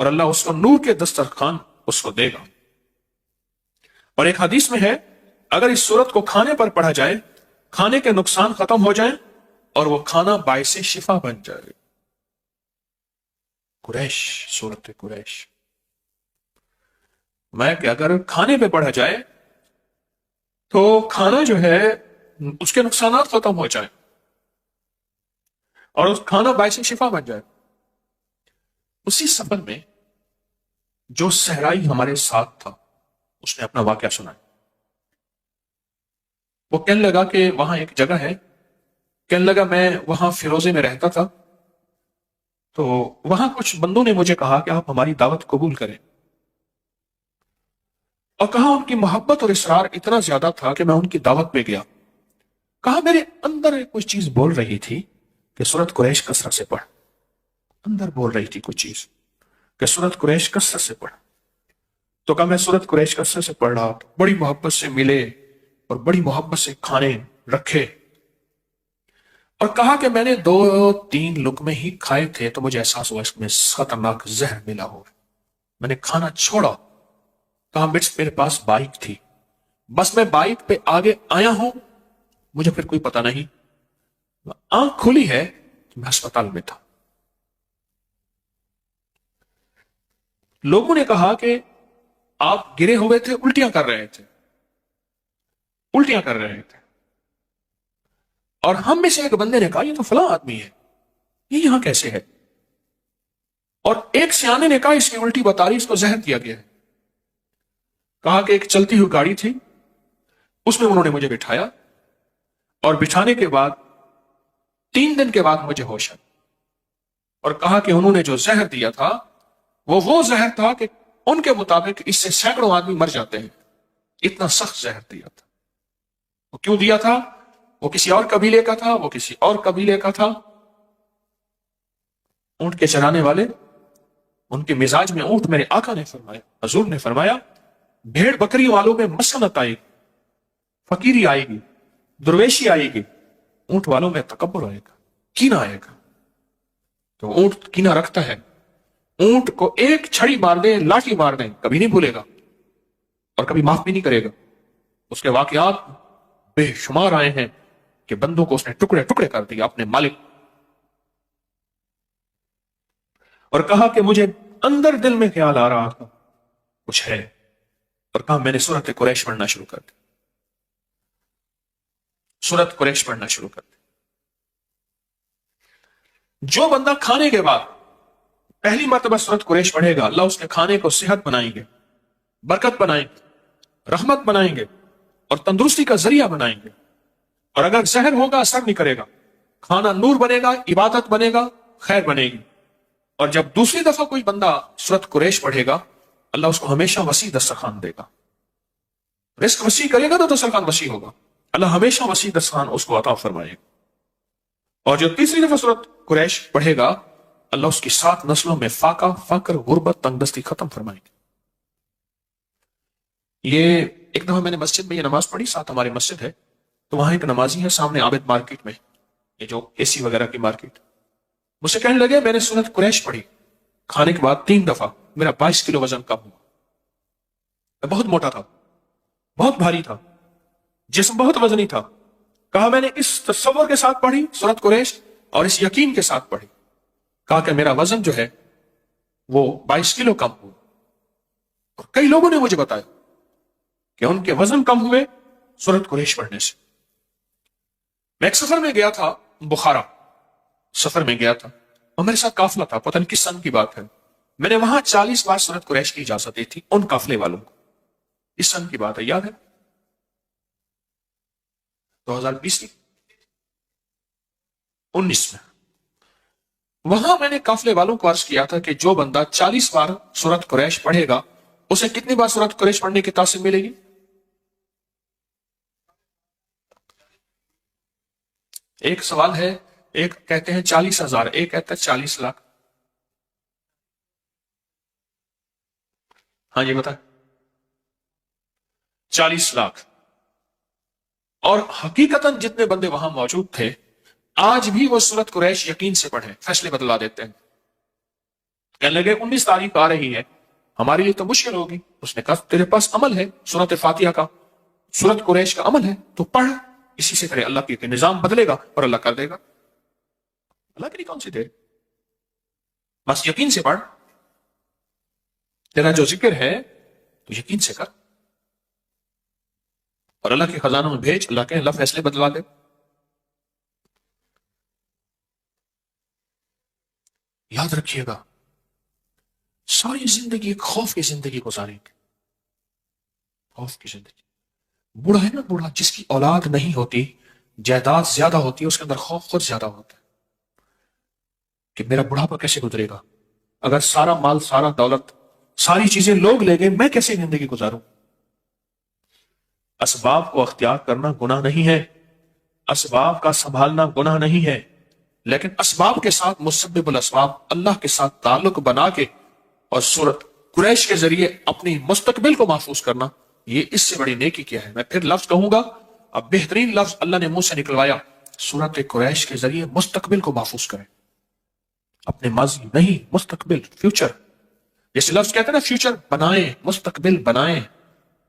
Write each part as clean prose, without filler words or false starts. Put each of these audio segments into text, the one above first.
اور اللہ اس کو نور کے دسترخوان اس کو دے گا۔ اور ایک حدیث میں ہے اگر اس سورت کو کھانے پر پڑھا جائے کھانے کے نقصان ختم ہو جائیں اور وہ کھانا باعث شفا بن جائے۔ قریش، سورت قریش میں کہ اگر کھانے پہ پڑھا جائے تو کھانا جو ہے اس کے نقصانات ختم ہو جائے اور اس کھانا باعث شفا بن جائے۔ اسی سفر میں جو صحرائی ہمارے ساتھ تھا اس نے اپنا واقعہ سنایا۔ وہ کہنے لگا کہ وہاں ایک جگہ ہے، کہنے لگا میں وہاں فیروزے میں رہتا تھا، تو وہاں کچھ بندوں نے مجھے کہا کہ آپ ہماری دعوت قبول کریں، اور کہا ان کی محبت اور اصرار اتنا زیادہ تھا کہ میں ان کی دعوت پہ گیا۔ کہا میرے اندر کچھ چیز بول رہی تھی کہ سورت قریش کثرت سے پڑھ، اندر بول رہی تھی کچھ چیز کہ سورت قریش کثرت سے پڑھ۔ تو کہا میں سورت قریش کثرت سے پڑھ رہا، بڑی محبت سے ملے اور بڑی محبت سے کھانے رکھے، اور کہا کہ میں نے 2-3 لقمے ہی کھائے تھے تو مجھے احساس ہوا اس میں خطرناک زہر ملا ہو، میں نے کھانا چھوڑا۔ کہا میرے پاس بائک تھی، بس میں بائک پہ آگے آیا ہوں، مجھے پھر کوئی پتہ نہیں، آنکھ کھلی ہے میں ہسپتال میں تھا۔ لوگوں نے کہا کہ آپ گرے ہوئے تھے، الٹیاں کر رہے تھے، الٹیاں کر رہے تھے، اور ہم میں سے ایک بندے نے کہا یہ تو فلاں آدمی ہے، یہ یہاں کیسے ہے؟ اور ایک سیانے نے کہا اس کی الٹی بتا رہی، اس کو زہر دیا گیا ہے۔ کہا کہ ایک چلتی ہوئی گاڑی تھی، اس میں انہوں نے مجھے بٹھایا، اور بٹھانے کے بعد 3 دن کے بعد مجھے ہوش آیا، اور کہا کہ انہوں نے جو زہر دیا تھا وہ زہر تھا کہ ان کے مطابق اس سے سینکڑوں آدمی مر جاتے ہیں، اتنا سخت زہر دیا تھا۔ وہ کیوں دیا تھا؟ وہ کسی اور قبیلے کا تھا، وہ کسی اور قبیلے کا تھا۔ اونٹ کے چرانے والے، ان کے مزاج میں اونٹ، میرے آقا نے فرمایا، حضور نے فرمایا بھیڑ بکری والوں میں مسکنت آئے گی، فقیری آئے گی، درویشی آئے گی، اونٹ والوں میں تکبر آئے گا، کینہ آئے گا۔ تو اونٹ کینہ رکھتا ہے، اونٹ کو ایک چھڑی مار دے، لاٹھی مار دیں، کبھی نہیں بھولے گا اور کبھی معاف بھی نہیں کرے گا۔ اس کے واقعات بے شمار آئے ہیں کہ بندوں کو اس نے ٹکڑے ٹکڑے کر دیا اپنے مالک، اور کہا کہ مجھے اندر دل میں خیال آ رہا تھا کچھ ہے، اور کہا میں نے سورت قریش پڑھنا شروع کر دی، سورت قریش پڑھنا شروع کر دی۔ جو بندہ کھانے کے بعد پہلی مرتبہ سورت قریش پڑھے گا، اللہ اس کے کھانے کو صحت بنائیں گے، برکت بنائیں گے، رحمت بنائیں گے، اور تندرستی کا ذریعہ بنائیں گے۔ اور اگر زہر ہوگا اثر نہیں کرے گا، کھانا نور بنے گا، عبادت بنے گا، خیر بنے گی۔ اور جب دوسری دفعہ کوئی بندہ سورت قریش پڑھے گا، اللہ اس کو ہمیشہ وسیع دسترخوان دے گا، رزق وسیع کرے گا تو دسترخوان وسیع ہوگا، اللہ ہمیشہ وسیع دسترخوان اس کو عطا فرمائے گا۔ اور جو تیسری دفعہ سورت قریش پڑھے گا، اللہ اس کی 7 نسلوں میں فاقہ، فقر، غربت، تنگدستی ختم فرمائے گا۔ یہ ایک دفعہ میں نے مسجد میں یہ نماز پڑھی، ساتھ ہماری مسجد ہے، تو وہاں ایک نمازی ہے سامنے عابد مارکیٹ میں، یہ جو اے سی وغیرہ کی مارکیٹ، مجھ سے کہنے لگے میں نے سورت قریش پڑھی کھانے کے بعد 3 دفعہ، میرا 22 کلو وزن کم ہوا، میں بہت موٹا تھا، بہت بھاری تھا، جسم بہت وزنی تھا۔ کہا میں نے اس تصور کے ساتھ پڑھی سورت قریش اور اس یقین کے ساتھ پڑھی، کہا کہ میرا وزن جو ہے وہ 22 کلو کم ہوا۔ اور کئی لوگوں نے مجھے بتایا کہ ان کے وزن کم ہوئے سورت قریش پڑھنے سے۔ میں ایک سفر میں گیا تھا، بخارا سفر میں گیا تھا، اور میرے ساتھ قافلہ تھا، پتہ نہیں کس سن کی بات ہے، میں نے وہاں 40 بار سورت قریش کی اجازت دی تھی ان قافلے والوں کو، اس سن کی بات ہے، یاد ہے 2020 کی 19 میں۔ وہاں میں نے قافلے والوں کو عرض کیا تھا کہ جو بندہ 40 بار سورت قریش پڑھے گا اسے کتنی بار سورت قریش پڑھنے کی تاثیر ملے گی؟ ایک سوال ہے، ایک کہتے ہیں 40,000، ایک کہتا ہے 40 لاکھ۔ ہاں جی بتائیں، 40 لاکھ۔ اور حقیقتاً جتنے بندے وہاں موجود تھے آج بھی وہ سورت قریش یقین سے پڑھیں، فیصلے بدلا دیتے ہیں۔ کہنے لگے 19 تاریخ آ رہی ہے، ہمارے لیے تو مشکل ہوگی. اس نے کہا تیرے پاس عمل ہے، سورت فاتحہ کا، سورت قریش کا عمل ہے، تو پڑھ، اسی سے کرے، اللہ کے نظام بدلے گا اور اللہ کر دے گا. اللہ کے لیے کون سی دیر، بس یقین سے پڑھ، تیرا جو ذکر ہے تو یقین سے کر، اور اللہ کے خزانوں میں بھیج، اللہ کے اللہ فیصلے بدلوا دے. یاد رکھیے گا، ساری زندگی ایک خوف کی زندگی گزاریں گے، خوف کی زندگی. بوڑھا ہے نا، بوڑھا جس کی اولاد نہیں ہوتی، جائیداد زیادہ ہوتی ہے، اس کے اندر خوف خود زیادہ ہوتا ہے کہ میرا بڑھاپا کیسے گزرے گا، اگر سارا مال، سارا دولت، ساری چیزیں لوگ لے گئے، میں کیسے زندگی گزاروں. اسباب کو اختیار کرنا گناہ نہیں ہے، اسباب کا سنبھالنا گناہ نہیں ہے، لیکن اسباب کے ساتھ مسبب الاسباب، اللہ کے ساتھ تعلق بنا کے اور سورت قریش کے ذریعے اپنی مستقبل کو محفوظ کرنا، یہ اس سے بڑی نیکی کیا ہے. میں پھر لفظ کہوں گا، اب بہترین لفظ اللہ نے منہ سے نکلوایا، سورت قریش کے ذریعے مستقبل کو محفوظ کریں، اپنے ماضی نہیں، مستقبل، فیوچر. جیسے لفظ کہتے ہیں نا فیوچر بنائیں، مستقبل بنائیں،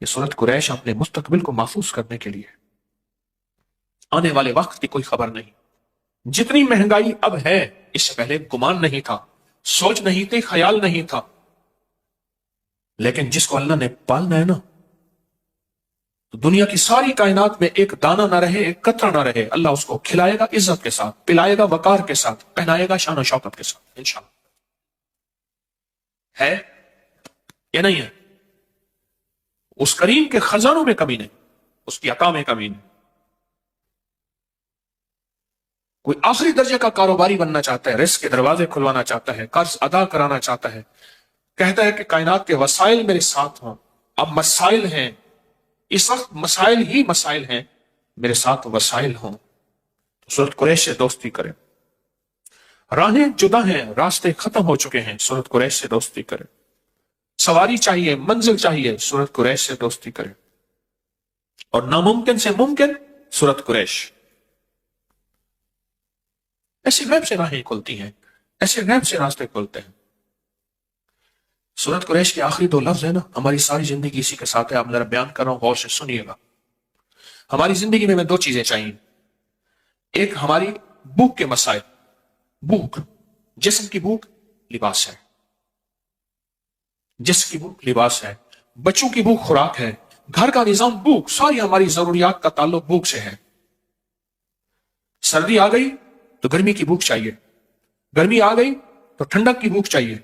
یہ سورت قریش اپنے مستقبل کو محفوظ کرنے کے لیے. آنے والے وقت کی کوئی خبر نہیں. جتنی مہنگائی اب ہے، اس سے پہلے گمان نہیں تھا، سوچ نہیں تھی، خیال نہیں تھا. لیکن جس کو اللہ نے پالنا ہے نا، تو دنیا کی ساری کائنات میں ایک دانہ نہ رہے، ایک قطرہ نہ رہے، اللہ اس کو کھلائے گا عزت کے ساتھ، پلائے گا وقار کے ساتھ، پہنائے گا شان و شوکت کے ساتھ، انشاءاللہ. ہے یا نہیں ہے؟ اس کریم کے خزانوں میں کمی نہیں، اس کی عطا میں کمی نہیں. کوئی آخری درجے کا کاروباری بننا چاہتا ہے، رزق کے دروازے کھلوانا چاہتا ہے، قرض ادا کرانا چاہتا ہے، کہتا ہے کہ کائنات کے وسائل میرے ساتھ ہوں. اب مسائل ہیں، اس وقت مسائل ہی مسائل ہیں، میرے ساتھ وسائل ہوں، تو سورت قریش سے دوستی کریں. راہیں جدا ہیں، راستے ختم ہو چکے ہیں، سورت قریش سے دوستی کریں. سواری چاہیے، منزل چاہیے، سورت قریش سے دوستی کریں. اور ناممکن سے ممکن، سورت قریش. ایسے غیب سے راہیں کھلتی ہیں، ایسے غیب سے راستے کھلتے ہیں. سورت قریش کے آخری 2 لفظ ہیں نا، ہماری ساری زندگی اسی کے ساتھ ہے. آپ ذرا بیان کر رہا ہوں، غور سے سنیے گا. ہماری زندگی میں 2 چیزیں چاہیے. ایک ہماری بھوک کے مسائل، بھوک، جسم کی بھوک، لباس ہے. جسم کی بھوک لباس ہے، بچوں کی بھوک خوراک ہے، گھر کا نظام بھوک، ساری ہماری ضروریات کا تعلق بھوک سے ہے. سردی آ گئی تو گرمی کی بھوک چاہیے، گرمی آ گئی تو ٹھنڈک کی بھوک چاہیے.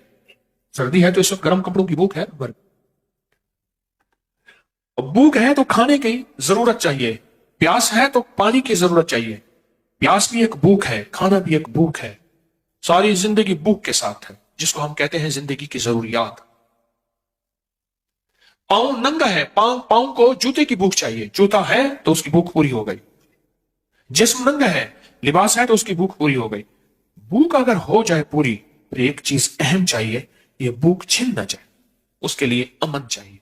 سردی ہے تو اس وقت گرم کپڑوں کی بھوک ہے، بھوک ہے تو کھانے کی ضرورت چاہیے، پیاس ہے تو پانی کی ضرورت چاہیے. پیاس بھی ایک بھوک ہے، کھانا بھی ایک بھوک ہے. ساری زندگی بھوک کے ساتھ ہے، جس کو ہم کہتے ہیں زندگی کی ضروریات. پاؤں ننگا ہے، پاؤں کو جوتے کی بھوک چاہیے، جوتا ہے تو اس کی بھوک پوری ہو گئی. جسم ننگا ہے، لباس ہے تو اس کی بھوک پوری ہو گئی. بھوک اگر ہو جائے پوری، پھر ایک چیز اہم چاہیے، یہ بھوک چھن نہ جائے. اس کے لیے امن چاہیے،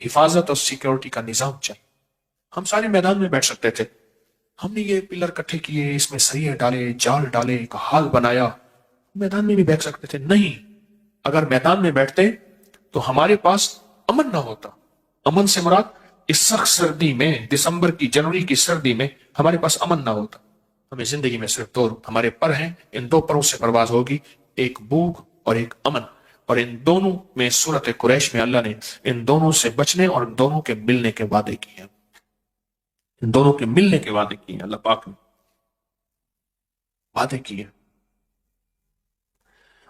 حفاظت اور سیکیورٹی کا نظام چاہیے. ہم سارے میدان میں بیٹھ سکتے تھے، ہم نے یہ پلر کٹھے کیے، اس میں سریے ڈالے، جال ڈالے، ایک حال بنایا، میدان میں بھی بیٹھ سکتے تھے. نہیں، اگر میدان میں بیٹھتے تو ہمارے پاس امن نہ ہوتا. امن سے مراد اس سخت سردی میں، دسمبر کی، جنوری کی سردی میں ہمارے پاس امن نہ ہوتا. ہمیں زندگی میں صرف 2 ہمارے پر ہیں، ان 2 پروں سے پرواز ہوگی، ایک بھوک اور ایک امن. اور ان دونوں میں سورت قریش میں اللہ نے ان دونوں سے بچنے اور ان دونوں کے ملنے کے وعدے کیے ہیں. ان دونوں کے ملنے کے وعدے کیے ہیں، اللہ پاک نے وعدے کیے.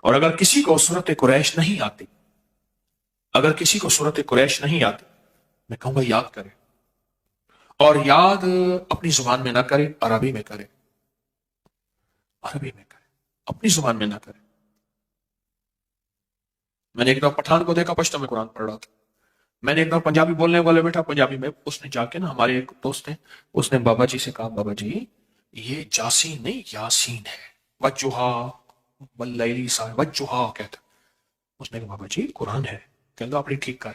اور اگر کسی کو سورت قریش نہیں آتی، اگر کسی کو سورت قریش نہیں آتی، میں کہوں گا یاد کرے. اور یاد اپنی زبان میں نہ کرے، عربی میں کرے، عربی میں کرے، اپنی زبان میں نہ کرے. میں نے ایک دفعہ پٹھان کو دیکھا پشتو میں قرآن پڑھ رہا تھا. میں نے ایک دفعہ پنجابی بولنے والے بیٹھا پنجابی میں، اس نے جا کے نا، ہمارے ایک دوست ہیں، اس نے بابا جی سے کہا، بابا جی یہ جاسین نہیں یاسین ہے، وجہا واللیلی صاحب وجہا کہتا. اس نے کہا بابا جی قرآن ہے. کہتا اپنی ٹھیک کر،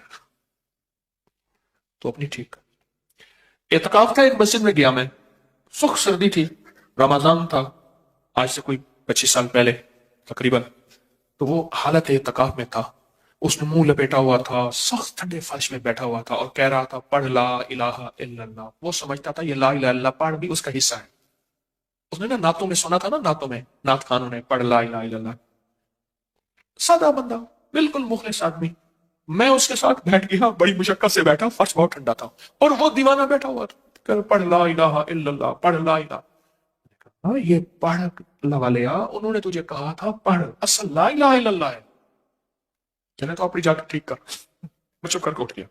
تو اپنی ٹھیک کر. اعتکاف تھا، ایک مسجد میں گیا میں، سخت سردی تھی، رمضان تھا، آج سے کوئی 25 سال پہلے تقریباً. تو وہ حالت اعتکاف میں تھا، اس نے منہ لپیٹا ہوا تھا، سخت ٹھنڈے فرش میں بیٹھا ہوا تھا اور کہہ رہا تھا پڑھ لا الہ الا اللہ۔ وہ سمجھتا تھا یہ لا الہ الا اللہ پڑھ بھی اس کا حصہ ہے۔ اس نے نا نعتوں میں سنا تھا، نا نعتوں میں نعت خانوں نے پڑھ لا الہ الا اللہ، سادہ بندہ بالکل مخلص آدمی۔ میں اس کے ساتھ بیٹھ گیا، بڑی مشقت سے بیٹھا، فرش بہت ٹھنڈا تھا اور وہ دیوانہ بیٹھا ہوا تھا کہ پڑھ لا الہ الا اللہ، پڑھ لا الہ۔ یہ پڑھ اللہ والے انہوں نے تجھے کہا تھا پڑھ، اصل لا الہ الا اللہ ہے۔ چلے تو اپنی جا کے ٹھیک کر۔ میں چپ کر کے اٹھ گیا،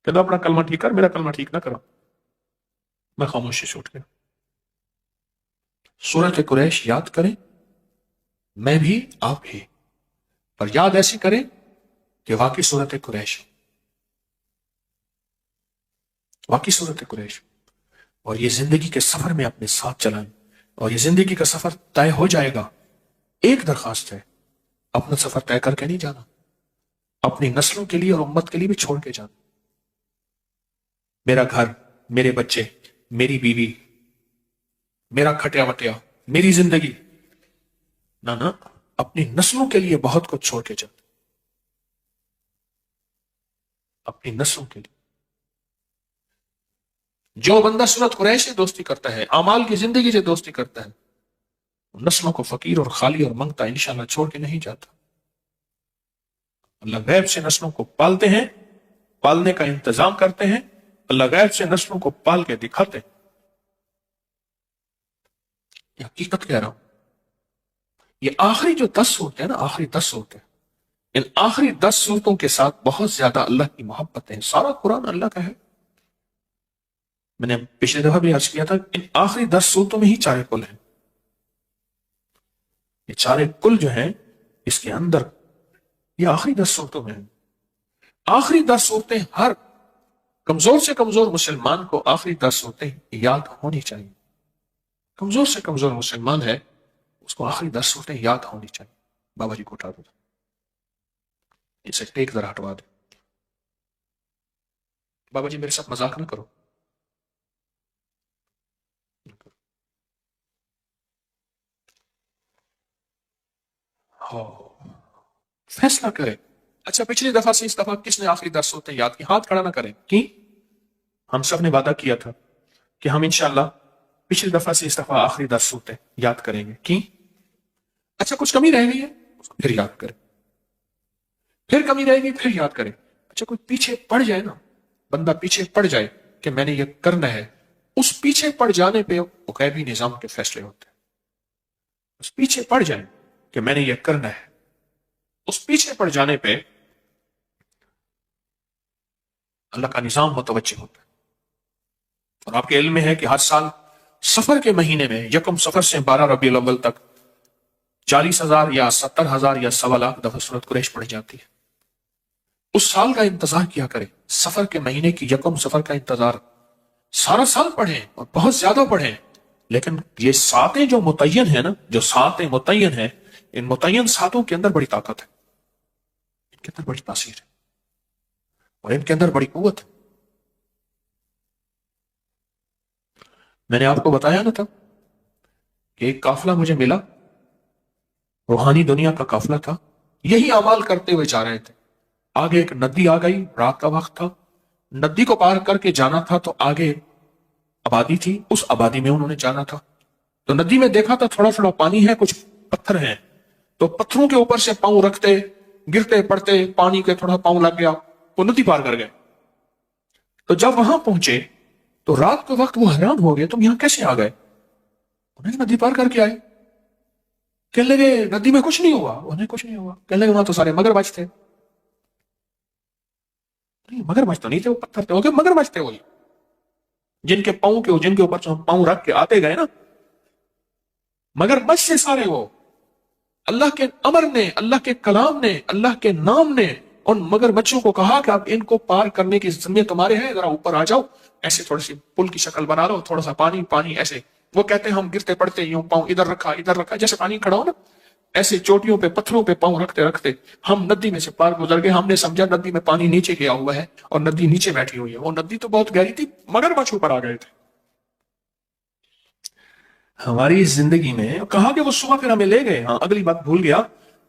کہتا اپنا کلمہ ٹھیک کر، میرا کلمہ ٹھیک نہ کرا۔ میں خاموشی سے اٹھ گیا۔ سورۃ قریش یاد کریں، میں بھی آپ بھی، پر یاد ایسی کریں کہ واقعی سورۃ قریش، واقعی سورۃ قریش، اور یہ زندگی کے سفر میں اپنے ساتھ چلائیں، اور یہ زندگی کا سفر طے ہو جائے گا۔ ایک درخواست ہے، اپنا سفر طے کر کے نہیں جانا، اپنی نسلوں کے لیے اور امت کے لیے بھی چھوڑ کے جانا۔ میرا گھر، میرے بچے، میری بیوی، میرا کھٹیا وٹیا، میری زندگی، نہ اپنی نسلوں کے لیے بہت کچھ چھوڑ کے جانا، اپنی نسلوں کے لیے۔ جو بندہ سورۃ قریش سے دوستی کرتا ہے، اعمال کی زندگی سے دوستی کرتا ہے، نسلوں کو فقیر اور خالی اور منگتا انشاءاللہ چھوڑ کے نہیں جاتا۔ اللہ غیب سے نسلوں کو پالتے ہیں، پالنے کا انتظام کرتے ہیں، اللہ غیب سے نسلوں کو پال کے دکھاتے ہیں۔ یہ حقیقت کہہ رہا ہوں۔ یہ آخری جو 10 صورتیں ہیں نا، آخری 10 صورتیں، ان آخری 10 صورتوں کے ساتھ بہت زیادہ اللہ کی محبت ہے۔ سارا قرآن اللہ کا ہے۔ میں نے پچھلے دفعہ بھی عرض کیا تھا، ان آخری 10 صورتوں میں ہی چارے کل ہیں۔ یہ چارے کل جو ہیں اس کے اندر، یہ آخری 10 صورتوں میں ہیں۔ آخری 10 صورتیں ہر کمزور سے کمزور مسلمان کو آخری 10 صورتیں یاد ہونی چاہیے۔ کمزور سے کمزور مسلمان ہے، اس کو آخری 10 صورتیں یاد ہونی چاہیے۔ بابا جی کو اٹھا دو، اسے ٹیک ذرا ہٹوا دو۔ بابا جی میرے ساتھ مذاق نہ کرو۔ فیصلہ کرے۔ اچھا پچھلی دفعہ سے اس دفعہ کس نے آخری 10 صورتیں یاد کی؟ ہاتھ کھڑا نہ کریں۔ کی ہم سب نے وعدہ کیا تھا کہ ہم انشاءاللہ پچھلی دفعہ سے اس دفعہ آخری 10 صورتیں یاد کریں گے۔ کی اچھا کچھ کمی رہ گئی ہے اس کو پھر یاد کریں، پھر کمی رہ گئی پھر یاد کریں۔ اچھا کوئی پیچھے پڑ جائے نا، بندہ پیچھے پڑ جائے کہ میں نے یہ کرنا ہے، اس پیچھے پڑ جانے پہ غیبی نظام کے فیصلے ہوتے ہیں۔ اس پیچھے پڑ جائے کہ میں نے یہ کرنا ہے، اس پیچھے پڑ جانے پہ اللہ کا نظام متوجہ ہوتا ہے۔ اور آپ کے علم میں ہے کہ ہر سال سفر کے مہینے میں، یکم سفر سے 12 ربیع الاول تک 40,000 یا 70,000 یا 1.25 دفعہ سورۃ قریش پڑھی جاتی ہے۔ اس سال کا انتظار کیا کریں، سفر کے مہینے کی یکم سفر کا انتظار سارا سال پڑھیں اور بہت زیادہ پڑھیں، لیکن یہ ساتیں جو متعین ہیں نا، جو ساتیں متعین ہیں، ان متعین ساتوں کے اندر بڑی طاقت ہے، ان کے اندر بڑی تاثیر ہے اور ان کے اندر بڑی قوت ہے۔ میں نے آپ کو بتایا نا تھا کہ ایک قافلہ مجھے ملا، روحانی دنیا کا قافلہ تھا، یہی اعمال کرتے ہوئے جا رہے تھے۔ آگے ایک ندی آ گئی، رات کا وقت تھا، ندی کو پار کر کے جانا تھا تو آگے آبادی تھی، اس آبادی میں انہوں نے جانا تھا۔ تو ندی میں دیکھا تھا تھوڑا تھوڑا پانی ہے، کچھ پتھر ہیں، تو پتھروں کے اوپر سے پاؤں رکھتے، گرتے پڑتے، پانی کے تھوڑا پاؤں لگ گیا، وہ ندی پار کر گئے۔ تو جب وہاں پہنچے تو رات کے وقت وہ حیران ہو گئے، تم یہاں کیسے آ گئے؟ انہیں ندی پار کر کے آئے۔ کہنے لگے ندی میں کچھ نہیں ہوا، انہیں کچھ نہیں ہوا۔ کہنے لگے وہاں تو سارے مگرمچھ تھے۔ مگرمچھ تو نہیں تھے، وہ پتھر تھے، وہ مگرمچھ تھے، وہی جن کے پاؤں کے، جن کے اوپر ہم پاؤں رکھ کے آتے گئے نا، مگرمچھ سے سارے وہ۔ اللہ کے امر نے، اللہ کے کلام نے، اللہ کے نام نے ان مگرمچھوں کو کہا کہ اب ان کو پار کرنے کی ذمہ تمہارے ہیں، ذرا اوپر آ جاؤ، ایسے تھوڑی سی پل کی شکل بنا لو، تھوڑا سا پانی پانی ایسے۔ وہ کہتے ہیں ہم گرتے پڑتے یوں پاؤں ادھر رکھا، جیسے پانی کھڑا ہو نا، ایسے چوٹیوں پہ پتھروں پہ پاؤں رکھتے رکھتے ہم ندی میں سے پار گزر گئے۔ ہم نے سمجھا ندی میں پانی نیچے گیا ہوا ہے اور ندی نیچے بیٹھی ہوئی ہے، وہ ندی تو بہت گہری تھی، مگرمچھ اوپر آ گئے تھے۔ ہماری زندگی میں کہا کہ وہ صبح پھر ہمیں لے گئے، ہاں اگلی بات بھول گیا،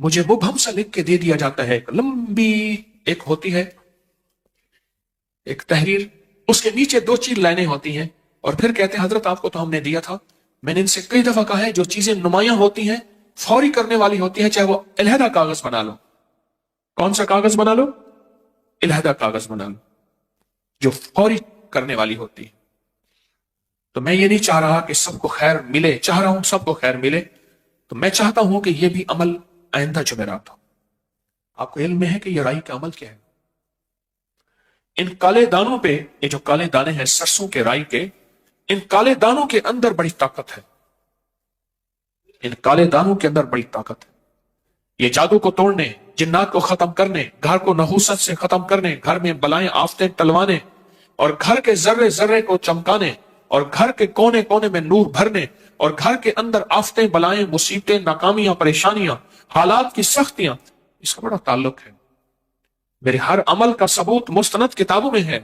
مجھے مبہم سا لکھ کے دے دیا جاتا ہے، ایک لمبی ایک ہوتی ہے ایک تحریر، اس کے نیچے 2 لائنیں ہوتی ہیں، اور پھر کہتے ہیں حضرت آپ کو تو ہم نے دیا تھا، میں نے ان سے کئی دفعہ کہا ہے جو چیزیں نمایاں ہوتی ہیں فوری کرنے والی ہوتی ہیں، چاہے وہ علیحدہ کاغذ بنا لو۔ کون سا کاغذ بنا لو؟ علیحدہ کاغذ بنا لو، جو فوری کرنے والی ہوتی ہے۔ تو میں یہ نہیں چاہ رہا کہ سب کو خیر ملے، چاہ رہا ہوں سب کو خیر ملے، تو میں چاہتا ہوں کہ یہ بھی عمل آئندہ جمعرات ہو۔ آپ کو علم میں ہے کہ یہ رائی کا عمل کیا ہے؟ ان کالے دانوں پہ، یہ جو کالے دانے ہیں سرسوں کے، رائی کے، ان کالے دانوں کے اندر بڑی طاقت ہے، ان کالے دانوں کے اندر بڑی طاقت ہے۔ یہ جادو کو توڑنے، جنات کو ختم کرنے، گھر کو نحوست سے ختم کرنے، گھر میں بلائیں آفتیں ٹلوانے، اور گھر کے ذرے ذرے کو چمکانے، اور گھر کے کونے کونے میں نور بھرنے، اور گھر کے اندر آفتیں، بلائیں، مصیبتیں، ناکامیاں، پریشانیاں، حالات کی سختیاں، اس کا بڑا تعلق ہے۔ میرے ہر عمل کا ثبوت مستند کتابوں میں ہے،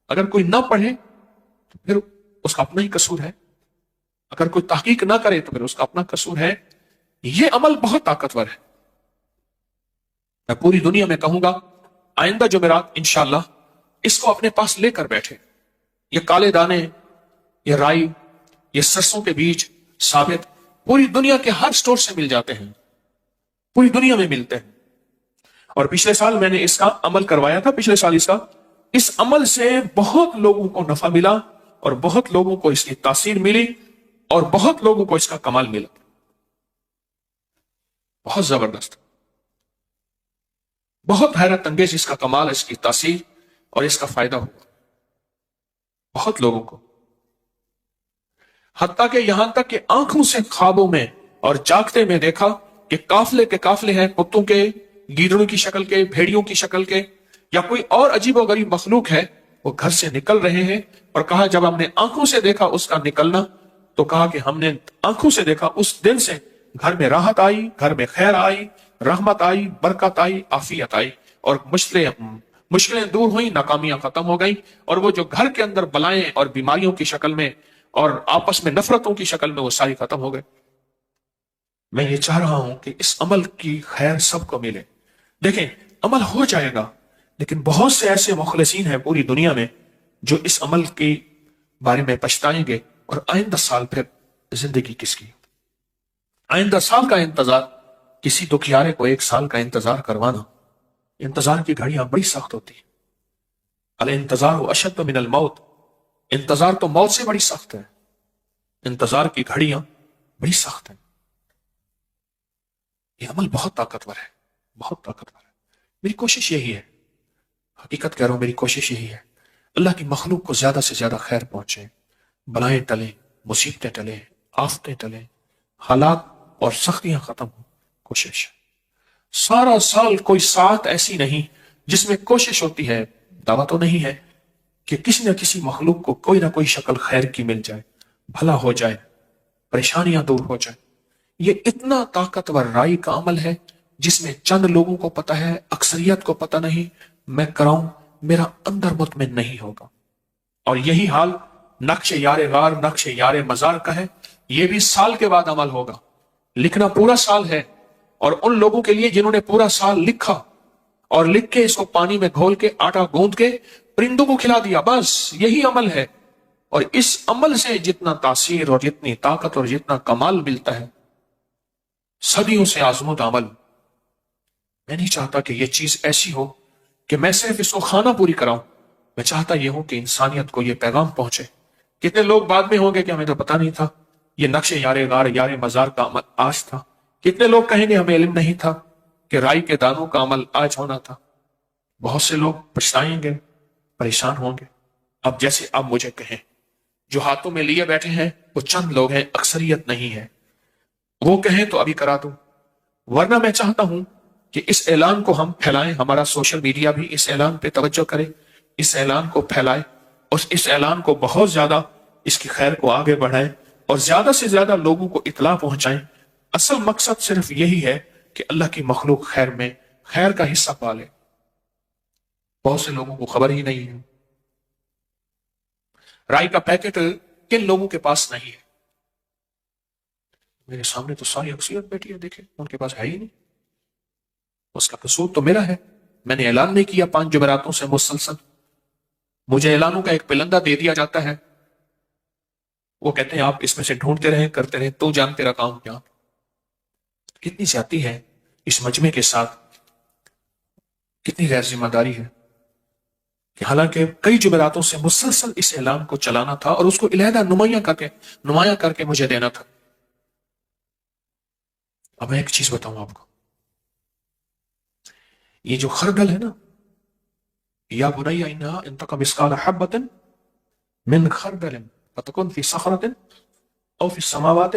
اگر کوئی نہ پڑھے تو پھر اس کا اپنا ہی قصور ہے، اگر کوئی تحقیق نہ کرے تو پھر اس کا اپنا قصور ہے۔ یہ عمل بہت طاقتور ہے۔ میں پوری دنیا میں کہوں گا آئندہ جمعرات انشاءاللہ اس کو اپنے پاس لے کر بیٹھے۔ یہ کالے دانے، یہ رائی، یہ سرسوں کے بیج ثابت پوری دنیا کے ہر سٹور سے مل جاتے ہیں، پوری دنیا میں ملتے ہیں۔ اور پچھلے سال میں نے اس کا عمل کروایا تھا، پچھلے سال اس عمل سے بہت لوگوں کو نفع ملا، اور بہت لوگوں کو اس کی تاثیر ملی، اور بہت لوگوں کو اس کا کمال ملا، بہت زبردست، بہت حیرت انگیز اس کا کمال، اس کی تاثیر اور اس کا فائدہ ہوا بہت لوگوں کو، حتیٰ کہ یہاں تک کہ آنکھوں سے خوابوں میں اور جاگتے میں دیکھا کہ قافلے کے قافلے ہیں، کتوں کے، گیدڑوں کی شکل کے، بھیڑیوں کی شکل کے، یا کوئی اور عجیب و غریب مخلوق ہے، وہ گھر سے نکل رہے ہیں، اور کہا جب ہم نے آنکھوں سے دیکھا اس کا نکلنا، تو کہا کہ ہم نے آنکھوں سے دیکھا، اس دن سے گھر میں راحت آئی، گھر میں خیر آئی، رحمت آئی، برکت آئی، عافیت آئی، اور مشکلیں دور ہوئیں، ناکامیاں ختم ہو گئیں، اور وہ جو گھر کے اندر بلائیں اور بیماریوں کی شکل میں اور آپس میں نفرتوں کی شکل میں وہ ساری ختم ہو گئے۔ میں یہ چاہ رہا ہوں کہ اس عمل کی خیر سب کو ملے۔ دیکھیں عمل ہو جائے گا، لیکن بہت سے ایسے مخلصین ہیں پوری دنیا میں جو اس عمل کے بارے میں پچھتائیں گے، اور آئندہ سال پھر زندگی کس کی؟ آئندہ سال کا انتظار، کسی دکھیارے کو 1 سال کا انتظار کروانا، انتظار کی گھڑیاں بڑی سخت ہوتی ہیں۔ الانتظار اشد من الموت، انتظار تو موت سے بڑی سخت ہے، انتظار کی گھڑیاں بڑی سخت ہیں۔ یہ عمل بہت طاقتور ہے، بہت طاقتور ہے۔ میری کوشش یہی ہے، حقیقت کہہ رہا ہوں، میری کوشش یہی ہے، اللہ کی مخلوق کو زیادہ سے زیادہ خیر پہنچے، بلائیں ٹلیں، مصیبتیں ٹلیں، آفتیں ٹلیں، حالات اور سختیاں ختم ہوں۔ کوشش سارا سال کوئی ساعت ایسی نہیں جس میں کوشش ہوتی ہے، دعویٰ تو نہیں ہے کہ کسی نہ کسی مخلوق کو کوئی نہ کوئی شکل خیر کی مل جائے، بھلا ہو جائے، پریشانیاں دور ہو جائے۔ یہ اتنا طاقتور رائی کا عمل ہے جس میں چند لوگوں کو پتہ ہے، اکثریت کو پتہ نہیں۔ میں کراؤں، میرا اندر مطمئن نہیں ہوگا۔ اور یہی حال نقش یار غار، نقش یار مزار کا ہے۔ یہ بھی سال کے بعد عمل ہوگا، لکھنا پورا سال ہے، اور ان لوگوں کے لیے جنہوں نے پورا سال لکھا اور لکھ کے اس کو پانی میں گھول کے آٹا گوندھ کے پرندوں کو کھلا دیا، بس یہی عمل ہے۔ اور اس عمل سے جتنا تاثیر اور جتنی طاقت اور جتنا کمال ملتا ہے، صدیوں سے آزمود عمل۔ میں نہیں چاہتا کہ یہ چیز ایسی ہو کہ میں صرف اس کو خانہ پوری کراؤں، میں چاہتا یہ ہوں کہ انسانیت کو یہ پیغام پہنچے۔ کتنے لوگ بعد میں ہوں گے کہ ہمیں تو پتہ نہیں تھا یہ نقش یار غار، یار مزار کا عمل آج تھا۔ کتنے لوگ کہیں گے ہمیں علم نہیں تھا کہ رائی کے دانوں کا عمل آج ہونا تھا۔ بہت سے لوگ پچھتائیں گے، پریشان ہوں گے۔ اب جیسے اب مجھے کہیں، جو ہاتھوں میں لیے بیٹھے ہیں وہ چند لوگ ہیں، اکثریت نہیں ہے، وہ کہیں تو ابھی کرا دوں، ورنہ میں چاہتا ہوں کہ اس اعلان کو ہم پھیلائیں، ہمارا سوشل میڈیا بھی اس اعلان پہ توجہ کرے، اس اعلان کو پھیلائے، اور اس اعلان کو بہت زیادہ، اس کی خیر کو آگے بڑھائیں، اور زیادہ سے زیادہ لوگوں کو اطلاع پہنچائیں۔ اصل مقصد صرف یہی ہے کہ اللہ کی مخلوق خیر میں خیر کا حصہ پالے۔ بہت سے لوگوں کو خبر ہی نہیں ہے۔ رائی کا پیکٹ کن لوگوں کے پاس نہیں ہے؟ میرے سامنے تو ساری اکثریت بیٹھی ہے، دیکھیں ان کے پاس ہے ہی نہیں۔ اس کا قصور تو میرا ہے، میں نے اعلان نہیں کیا 5 جمعراتوں سے مسلسل، مجھے اعلانوں کا ایک پلندہ دے دیا جاتا ہے، وہ کہتے ہیں آپ اس میں سے ڈھونڈتے رہیں کرتے رہیں، تو جان تیرا کام کیا۔ کتنی زیادتی ہے اس مجمع کے ساتھ، کتنی غیر ذمہ داری ہے کہ حالانکہ کئی جمعراتوں سے مسلسل اس اعلان کو چلانا تھا اور اس کو علیحدہ نمایاں کر کے مجھے دینا تھا۔ اب میں ایک چیز بتاؤں آپ کو، یہ جو خردل ہے نا، یا بنی انہا ان تک مثقال حبۃ من خردل فتکن فی صخرۃ او فی السماوات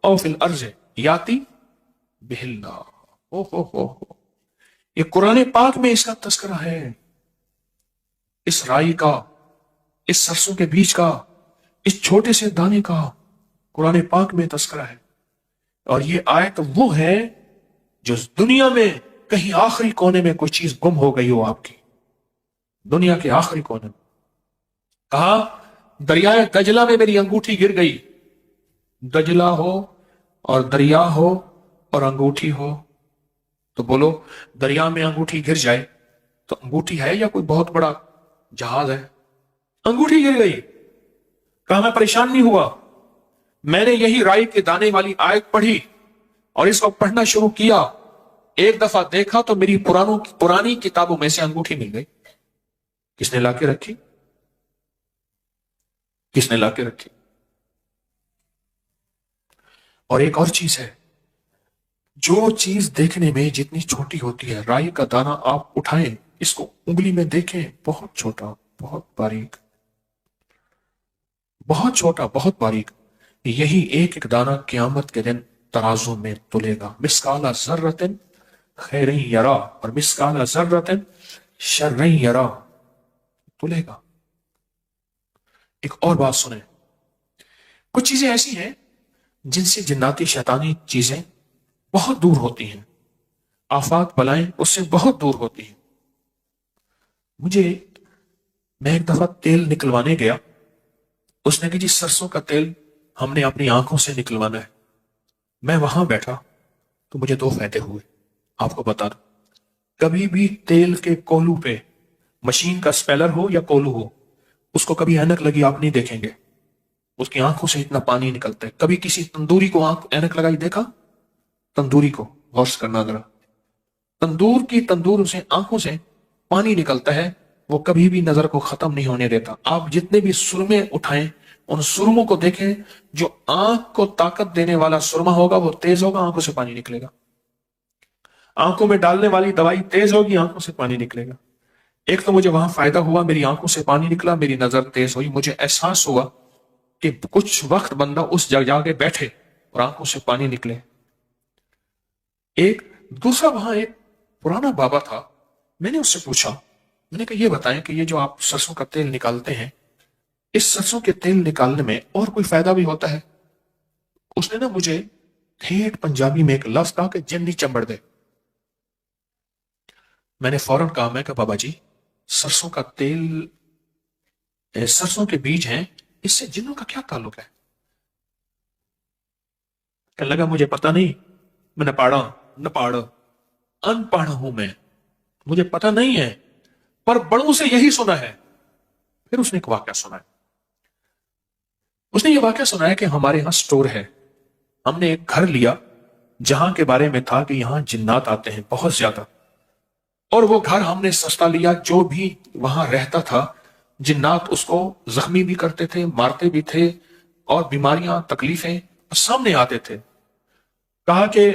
او فی الارض یاتی بہ اللہ۔ او یہ قرآن پاک میں اس کا تذکرہ ہے، اس رائی کا، اس سرسوں کے بیج کا، اس چھوٹے سے دانے کا قرآن پاک میں تذکرہ ہے۔ اور یہ آیت وہ ہے جو دنیا میں کہیں آخری کونے میں کوئی چیز گم ہو گئی ہو آپ کی، دنیا کے آخری کونے میں، کہا دریائے دجلہ میں میری انگوٹھی گر گئی، دجلہ ہو اور دریا ہو اور انگوٹھی ہو، تو بولو دریا میں انگوٹھی گر جائے تو انگوٹھی ہے یا کوئی بہت بڑا جہاز ہے؟ انگوٹھی گر گئی، کہا میں پریشان نہیں ہوا، میں نے یہی رائی کے دانے والی آیت پڑھی اور اس کو پڑھنا شروع کیا، ایک دفعہ دیکھا تو میری پرانی کتابوں میں سے انگوٹھی مل گئی۔ کس نے لا کے رکھی؟ کس نے لا کے رکھی؟ اور ایک اور چیز ہے، جو چیز دیکھنے میں جتنی چھوٹی ہوتی ہے، رائی کا دانہ آپ اٹھائیں، اس کو انگلی میں دیکھیں، بہت چھوٹا، بہت باریک، بہت چھوٹا، بہت باریک، یہی ایک ایک دانہ قیامت کے دن ترازو میں تلے گا، مثقال ذرۃ خیر یرا اور مثقال ذرۃ شر یرا، تلے گا۔ ایک اور بات سنیں، کچھ چیزیں ایسی ہیں جن سے جناتی شیطانی چیزیں بہت دور ہوتی ہیں، آفات بلائیں اس سے بہت دور ہوتی ہیں۔ میں ایک دفعہ تیل نکلوانے گیا، اس نے کہ جی سرسوں کا تیل ہم نے اپنی آنکھوں سے نکلوانا ہے۔ میں وہاں بیٹھا تو مجھے 2 فائدے ہوئے، آپ کو بتا دوں، کبھی بھی تیل کے کولو پہ، مشین کا سپیلر ہو یا کولو ہو، اس کو کبھی اینک لگی آپ نہیں دیکھیں گے، اس کی آنکھوں سے اتنا پانی نکلتا ہے۔ کبھی کسی تندوری کو اینک لگائی دیکھا؟ تندوری کو غور سے کرنا ذرا، تندور سے آنکھوں سے پانی نکلتا ہے، وہ کبھی بھی نظر کو ختم نہیں ہونے دیتا۔ آپ جتنے بھی سرمے اٹھائیں، ان سرموں کو دیکھیں، جو آنکھ کو طاقت دینے والا سرما ہوگا وہ تیز ہوگا، آنکھوں سے پانی نکلے گا۔ آنکھوں میں ڈالنے والی دوائی تیز ہوگی، آنکھوں سے پانی نکلے گا۔ ایک تو مجھے وہاں فائدہ ہوا، میری آنکھوں سے پانی نکلا، میری نظر تیز ہوئی، مجھے احساس ہوا کہ کچھ وقت بندہ اس جگہ کے بیٹھے اور آنکھوں سے پانی نکلے۔ ایک دوسرا، وہاں ایک پرانا بابا تھا، میں نے اس سے پوچھا، میں نے کہا یہ بتائیں کہ یہ جو آپ سرسوں کا تیل نکالتے ہیں، اس سرسوں کے تیل نکالنے میں اور کوئی فائدہ بھی ہوتا ہے؟ اس نے نا مجھے ٹھیٹ پنجابی میں ایک لفظ کہا کہ جنی چمبڑ دے۔ میں نے فوراً کہا، میں کہ بابا جی سرسوں کا تیل، سرسوں کے بیج ہیں، اس سے جنوں کا کیا تعلق ہے؟ کہنے لگا مجھے پتہ نہیں، میں نہ پاڑا ان پڑھ ہوں، میں مجھے پتہ نہیں ہے، پر بڑوں سے یہی سنا ہے۔ پھر اس نے ایک واقعہ سنا ہے، اس نے یہ واقعہ سنا ہے کہ ہمارے ہاں سٹور ہے، ہم نے ایک گھر لیا جہاں کے بارے میں تھا کہ یہاں جنات آتے ہیں بہت زیادہ، اور وہ گھر ہم نے سستا لیا، جو بھی وہاں رہتا تھا جنات اس کو زخمی بھی کرتے تھے، مارتے بھی تھے، اور بیماریاں تکلیفیں سامنے آتے تھے۔ کہا کہ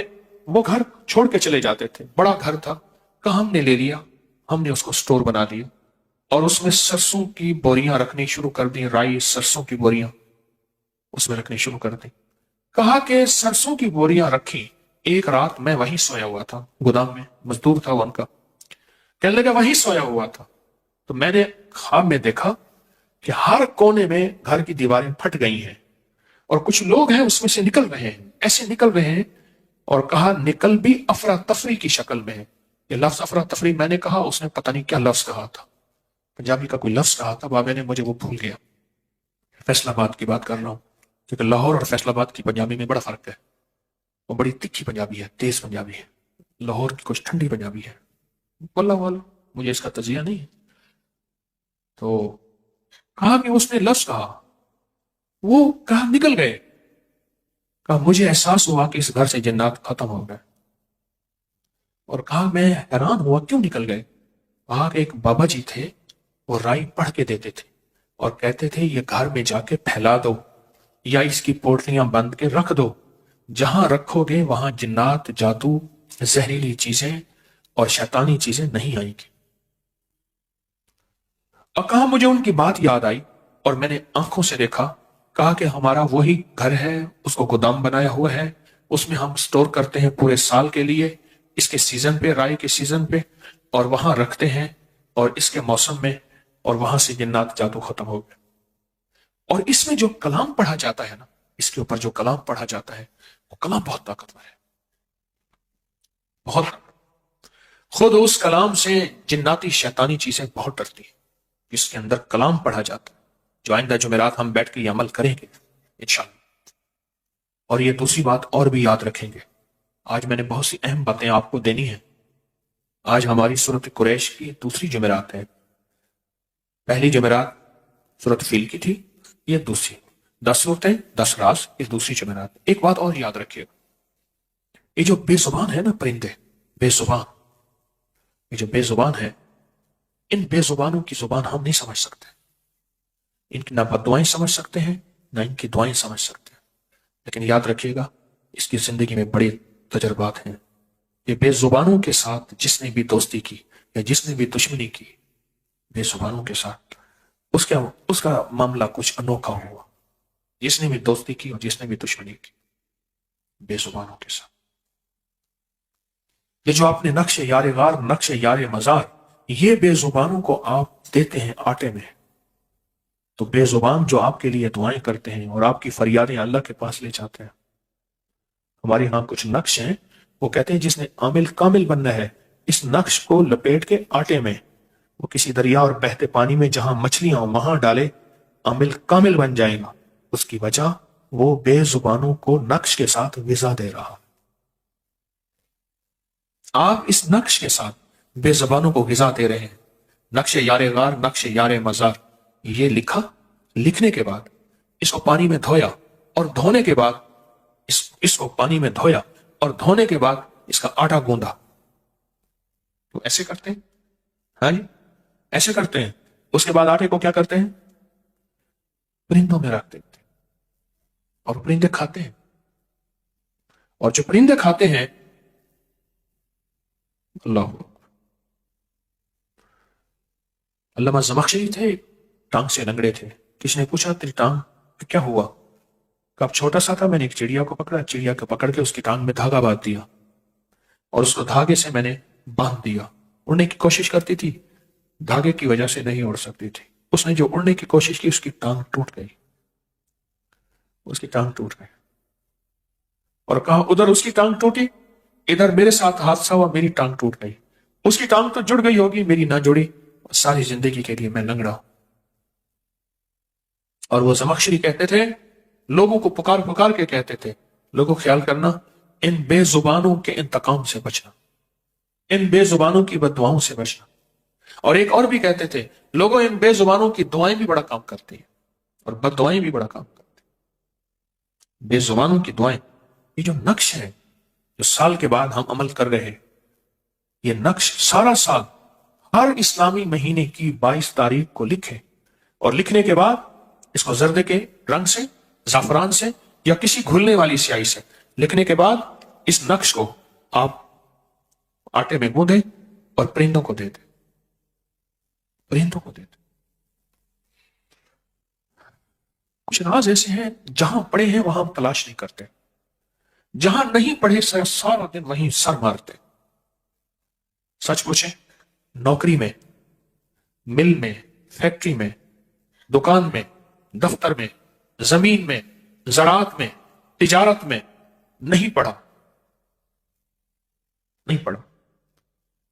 وہ گھر چھوڑ کے چلے جاتے تھے، بڑا گھر تھا، کہا ہم نے لے لیا، ہم نے اس کو سٹور بنا دیا اور اس میں سرسوں کی بوریاں رکھنی شروع کر دی، رائی سرسوں کی بوریاں اس میں رکھنی شروع کر دی۔ کہا کہ سرسوں کی بوریاں رکھی، ایک رات میں وہیں سویا ہوا تھا، گودام میں مزدور تھا وہ ان کا، کہنے لگا وہیں سویا ہوا تھا، تو میں نے خواب میں دیکھا کہ ہر کونے میں گھر کی دیواریں پھٹ گئی ہیں اور کچھ لوگ ہیں اس میں سے نکل رہے ہیں، ایسے نکل رہے ہیں، اور کہا نکل بھی افراتفری کی شکل میں ہے۔ یہ لفظ افراتفری میں نے کہا، اس نے پتہ نہیں کیا لفظ کہا تھا، پنجابی کا کوئی لفظ کہا تھا، بابے نے مجھے وہ بھول گیا۔ فیصل آباد کی بات کر رہا ہوں، کیونکہ لاہور اور فیصل آباد کی پنجابی میں بڑا فرق ہے، وہ بڑی تکھی پنجابی ہے، تیز پنجابی ہے۔ لاہور کی کچھ ٹھنڈی پنجابی ہے، واللہ واللہ مجھے اس کا تجزیہ نہیں ہے. تو کہا کہ اس نے لفظ کہا، وہ کہا نکل گئے. کہا مجھے احساس ہوا کہ اس گھر سے جنات ختم ہو گئے. اور کہا میں حیران ہوا کیوں نکل گئے. کہا کہ ایک بابا جی تھے، وہ رائی پڑھ کے دیتے تھے اور کہتے تھے یہ گھر میں جا کے پھیلا دو یا اس کی پوٹلیاں بند کے رکھ دو، جہاں رکھو گے وہاں جنات، جادو، زہریلی چیزیں اور شیطانی چیزیں نہیں آئیں گی. اور کہا مجھے ان کی بات یاد آئی اور میں نے آنکھوں سے دیکھا. کہا کہ ہمارا وہی گھر ہے، اس کو گودام بنایا ہوا ہے، اس میں ہم سٹور کرتے ہیں پورے سال کے لیے، اس کے سیزن پہ، رائی کے سیزن پہ، اور وہاں رکھتے ہیں اور اس کے موسم میں، اور وہاں سے جنات جادو ختم ہو گئے. اور اس میں جو کلام پڑھا جاتا ہے نا، اس کے اوپر جو کلام پڑھا جاتا ہے وہ کلام بہت طاقتور ہے، بہت. خود اس کلام سے جناتی شیطانی چیزیں بہت ڈرتی ہیں جس کے اندر کلام پڑھا جاتا ہے، جو آئندہ جمعرات ہم بیٹھ کے یہ عمل کریں گے انشاءاللہ. اور یہ دوسری بات اور بھی یاد رکھیں گے، آج میں نے بہت سی اہم باتیں آپ کو دینی ہیں. آج ہماری سورۃ قریش کی دوسری جمعرات ہے. پہلی جمعرات سورۃ فیل کی تھی، یہ دوسری. 10 صورتیں 10 راز، یہ دوسری جمعرات. ایک بات اور یاد رکھیے گا، یہ جو بے زبان ہے نا پرندے، بے زبان، یہ جو بے زبان ہے، ان بے زبانوں کی زبان ہم نہیں سمجھ سکتے. ان کی نہ بددعائیں سمجھ سکتے ہیں، نہ ان کی دعائیں سمجھ سکتے ہیں. لیکن یاد رکھیے گا اس کی زندگی میں بڑے تجربات ہیں. یہ بے زبانوں کے ساتھ جس نے بھی دوستی کی یا جس نے بھی دشمنی کی، بے زبانوں کے ساتھ اس کا معاملہ کچھ انوکھا ہوا. جس نے بھی دوستی کی اور جس نے بھی دشمنی کی، بے زبانوں کے ساتھ. یہ جو آپ نے نقش یار غار، نقش یار مزار، یہ بے زبانوں کو آپ دیتے ہیں آٹے میں. تو بے زبان جو آپ کے لیے دعائیں کرتے ہیں اور آپ کی فریادیں اللہ کے پاس لے جاتے ہیں. ہمارے ہاں کچھ نقش ہیں، وہ کہتے ہیں جس نے عامل کامل بننا ہے، اس نقش کو لپیٹ کے آٹے میں وہ کسی دریا اور بہتے پانی میں جہاں مچھلیاں ہوں وہاں ڈالے، عامل کامل بن جائے گا. اس کی وجہ وہ بے زبانوں کو نقش کے ساتھ غذا دے رہا. آپ اس نقش کے ساتھ بے زبانوں کو غذا دے رہے ہیں. نقش یار غار، نقش یار مزار، یہ لکھا، لکھنے کے بعد اس کو پانی میں دھویا، اور دھونے کے بعد اس کو پانی میں دھویا اور دھونے کے بعد اس کا آٹا گوندا. تو ایسے کرتے ہیں، ہاں جی ایسے کرتے ہیں. اس کے بعد آٹے کو کیا کرتے ہیں؟ پرندوں میں رکھ دیتے ہیں اور پرندے کھاتے ہیں. اور جو پرندے کھاتے ہیں، اللہ، علامہ زمخشری تھے، ٹانگ سے لنگڑے تھے. کسی نے پوچھا تیری ٹانگ کیا ہوا؟ کب چھوٹا سا تھا میں نے ایک چڑیا کو پکڑا، چڑیا کو پکڑ کے اس کی ٹانگ میں دھاگا باندھ دیا اور اس کو دھاگے سے میں نے باندھ دیا. اڑنے کی کوشش کرتی تھی، دھاگے کی وجہ سے نہیں اڑ سکتی تھی. اس نے جو اڑنے کی کوشش کی، اس کی ٹانگ ٹوٹ گئی، اس کی ٹانگ ٹوٹ گئی. اور کہا ادھر اس کی ٹانگ ٹوٹی، ادھر میرے ساتھ حادثہ ہوا، میری ٹانگ ٹوٹ گئی. اس کی ٹانگ تو جڑ گئی ہوگی، میری نہ جڑی، ساری زندگی کے لیے میں لنگڑا ہوں. اور وہ زمخشری کہتے تھے، لوگوں کو پکار پکار کے کہتے تھے، لوگوں خیال کرنا، ان بے زبانوں کے انتقام سے بچنا، ان بے زبانوں کی بد دعاؤں سے بچنا. اور ایک اور بھی کہتے تھے، لوگوں ان بے زبانوں کی دعائیں بھی بڑا کام کرتی ہیں اور بد دعائیں بھی بڑا کام کرتی ہیں. بے زبانوں کی دعائیں، یہ جو نقش ہے جو سال کے بعد ہم عمل کر رہے ہیں، یہ نقش سارا سال ہر اسلامی مہینے کی 22 تاریخ کو لکھے، اور لکھنے کے بعد اس کو زردے کے رنگ سے، زعفران سے یا کسی گھلنے والی سیاہی سے لکھنے کے بعد اس نقش کو آپ آٹے میں گوندیں اور پرندوں کو دے دیں، پرندوں کو دے دیں. کچھ راز ایسے ہیں جہاں پڑے ہیں وہاں ہم تلاش نہیں کرتے، جہاں نہیں پڑھے سارا دن وہیں سر مارتے. سچ پوچھیں، نوکری میں، مل میں، فیکٹری میں، دکان میں، دفتر میں، زمین میں، زراعت میں، تجارت میں نہیں پڑھا، نہیں پڑھا،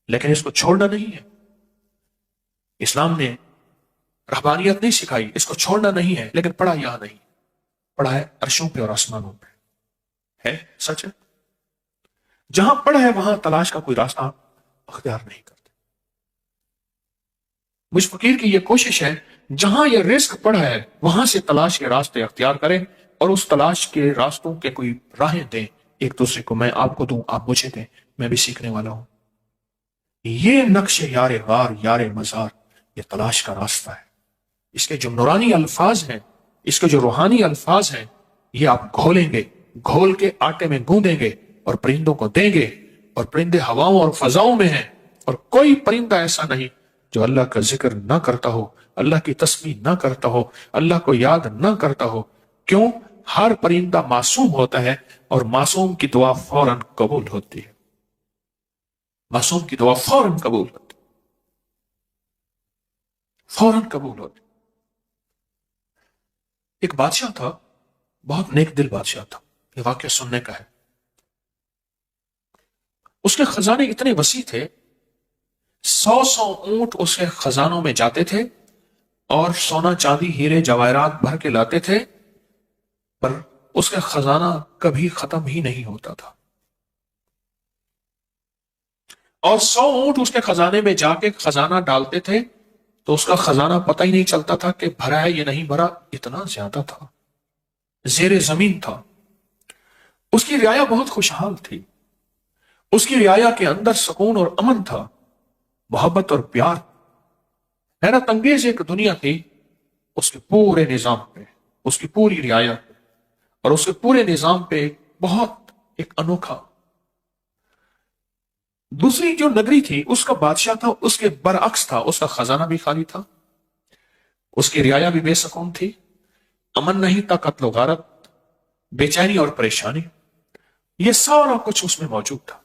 لیکن اس کو چھوڑنا نہیں ہے. اسلام نے رہبانیت نہیں سکھائی، اس کو چھوڑنا نہیں ہے، لیکن پڑھا یہاں نہیں، پڑھا ہے عرشوں پہ اور آسمانوں پہ. ہے سچ ہے. جہاں پڑ ہے وہاں تلاش کا کوئی راستہ اختیار نہیں کرتے۔ مجھ فقیر کی یہ کوشش ہے جہاں یہ رزق پڑا ہے وہاں سے تلاش کے راستے اختیار کریں اور اس تلاش کے راستوں کے کوئی راہیں دیں ایک دوسرے کو، میں آپ کو دوں، آپ مجھے دیں، میں بھی سیکھنے والا ہوں۔ یہ نقش یار غار یار مزار یہ تلاش کا راستہ ہے۔ اس کے جو نورانی الفاظ ہیں، اس کے جو روحانی الفاظ ہیں، یہ آپ گھولیں گے، گھول کے آٹے میں گوندیں گے اور پرندوں کو دیں گے، اور پرندے ہواؤں اور فضاؤں میں ہیں، اور کوئی پرندہ ایسا نہیں جو اللہ کا ذکر نہ کرتا ہو، اللہ کی تسبیح نہ کرتا ہو، اللہ کو یاد نہ کرتا ہو۔ کیوں؟ ہر پرندہ معصوم ہوتا ہے اور معصوم کی دعا فوراً قبول ہوتی ہے، معصوم کی دعا فوراً قبول ہوتی، فوراً قبول ہوتی۔ ایک بادشاہ تھا، بہت نیک دل بادشاہ تھا، یہ واقعہ سننے کا ہے۔ اس کے خزانے اتنے وسیع تھے، 100 اونٹ اس کے خزانوں میں جاتے تھے اور سونا چاندی ہیرے جواہرات بھر کے لاتے تھے، پر اس کا خزانہ کبھی ختم ہی نہیں ہوتا تھا۔ اور 100 اونٹ اس کے خزانے میں جا کے خزانہ ڈالتے تھے تو اس کا خزانہ پتہ ہی نہیں چلتا تھا کہ بھرا ہے یا نہیں بھرا، اتنا زیادہ تھا، زیر زمین تھا۔ اس کی رعایا بہت خوشحال تھی، اس کی رعایا کے اندر سکون اور امن تھا، محبت اور پیار۔ حیرت انگیز ایک دنیا تھی اس کے پورے نظام پہ، اس کی پوری رعایا پہ، اور اس کے پورے نظام پہ بہت ایک انوکھا۔ دوسری جو نگری تھی اس کا بادشاہ تھا، اس کے برعکس تھا، اس کا خزانہ بھی خالی تھا، اس کی رعایا بھی بے سکون تھی، امن نہیں تھا، قتل و غارت، بے چینی اور پریشانی، یہ سارا کچھ اس میں موجود تھا،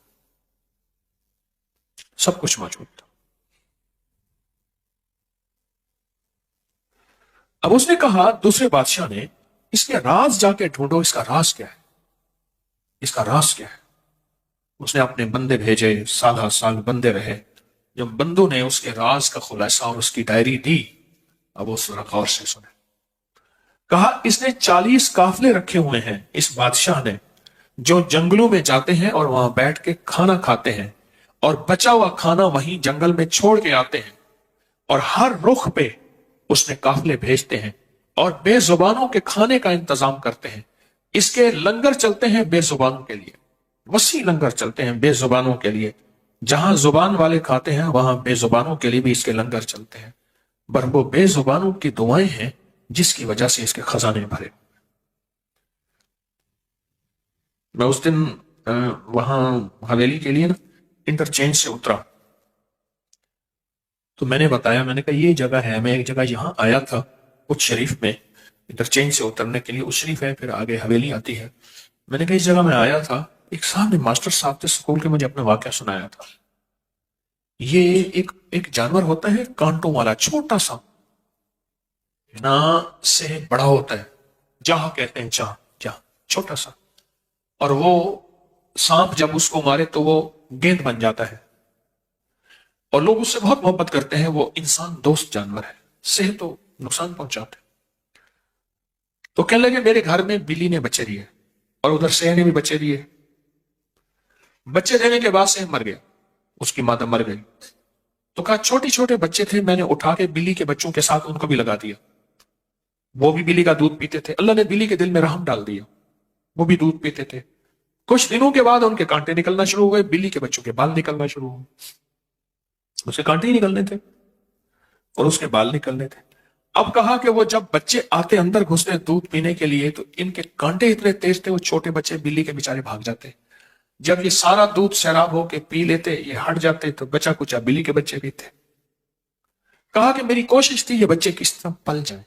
سب کچھ موجود تھا۔ اب اس نے کہا، دوسرے بادشاہ نے، اس کے راز جا کے ڈھونڈو، اس کا راز کیا ہے، اس کا راز کیا ہے۔ اس نے اپنے بندے بھیجے، سالہ سال بندے رہے، جب بندوں نے اس کے راز کا خلاصہ اور اس کی ڈائری دی، اب اس ذرا غور سے سنے۔ کہا، اس نے 40 قافلے رکھے ہوئے ہیں، اس بادشاہ نے، جو جنگلوں میں جاتے ہیں اور وہاں بیٹھ کے کھانا کھاتے ہیں اور بچا ہوا کھانا وہیں جنگل میں چھوڑ کے آتے ہیں، اور ہر رخ پہ اس نے قافلے بھیجتے ہیں اور بے زبانوں کے کھانے کا انتظام کرتے ہیں۔ اس کے لنگر چلتے ہیں بے زبانوں کے لیے، وسیع لنگر چلتے ہیں بے زبانوں کے لیے، جہاں زبان والے کھاتے ہیں وہاں بے زبانوں کے لیے بھی اس کے لنگر چلتے ہیں، پر وہ بے زبانوں کی دعائیں ہیں جس کی وجہ سے اس کے خزانے بھرے۔ میں اس دن وہاں حویلی کے لیے نا انٹرچینج سے اترا تو میں نے بتایا، میں نے کہا یہ جگہ ہے، میں ایک جگہ یہاں آیا تھا کچھ شریف میں انٹرچینج سے اترنے کے لیے، اس شریف ہے پھر آگے حویلی آتی ہے، میں نے کہا اس جگہ میں آیا تھا، ایک صاحب نے ماسٹر صاحب تھے اسکول کے، مجھے اپنا واقعہ سنایا تھا۔ یہ ایک جانور ہوتا ہے کانٹوں والا، چھوٹا سا، نا سے بڑا ہوتا ہے، جاہ کہتے ہیں، جاہ چھوٹا سا، اور وہ سانپ جب اس کو مارے تو وہ گیند بن جاتا ہے، اور لوگ اس سے بہت محبت کرتے ہیں، وہ انسان دوست جانور ہے، صحت تو نقصان پہنچاتے ہیں۔ تو کہنے لگے میرے گھر میں بلی نے بچے دیے اور ادھر سیہ نے بھی بچے دیے، بچے دینے کے بعد سیہ مر گیا، اس کی مادہ مر گئی، تو کہا چھوٹے چھوٹے بچے تھے، میں نے اٹھا کے بلی کے بچوں کے ساتھ ان کو بھی لگا دیا، وہ بھی بلی کا دودھ پیتے تھے، اللہ نے بلی کے دل میں رحم ڈال دیا، وہ بھی دودھ پیتے تھے۔ کچھ دنوں کے بعد ان کے کانٹے نکلنا شروع ہو گئے، بلی کے بچوں کے بال نکلنا شروع ہو، اس کے کانٹے ہی نکلنے تھے اور اس کے بال نکلنے تھے۔ اب کہا کہ وہ جب بچے آتے اندر گھستے دودھ پینے کے لیے تو ان کے کانٹے اتنے تیز تھے، وہ چھوٹے بچے بلی کے بیچارے بھاگ جاتے، جب یہ سارا دودھ سیراب ہو کے پی لیتے، یہ ہٹ جاتے تو بچا کچا بلی کے بچے بھی تھے۔ کہا کہ میری کوشش تھی یہ بچے کس طرح پل جائیں،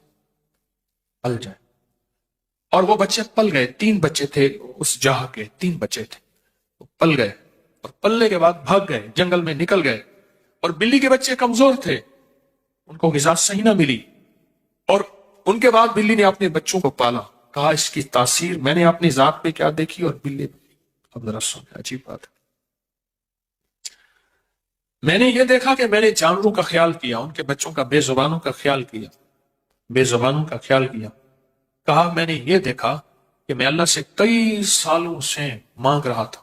اور وہ بچے پل گئے، 3 بچے تھے اس جاہ کے، 3 بچے تھے، وہ پل گئے، اور پلنے کے بعد بھاگ گئے، جنگل میں نکل گئے، اور بلی کے بچے کمزور تھے، ان کو غذا صحیح نہ ملی، اور ان کے بعد بلی نے اپنے بچوں کو پالا۔ کہا اس کی تاثیر میں نے اپنی ذات پہ کیا دیکھی اور بلی، اب ذرا سنیں، عجیب بات ہے۔ میں نے یہ دیکھا کہ میں نے جانوروں کا خیال کیا، ان کے بچوں کا، بے زبانوں کا خیال کیا، بے زبانوں کا خیال کیا۔ کہا میں نے یہ دیکھا کہ میں اللہ سے کئی سالوں سے مانگ رہا تھا،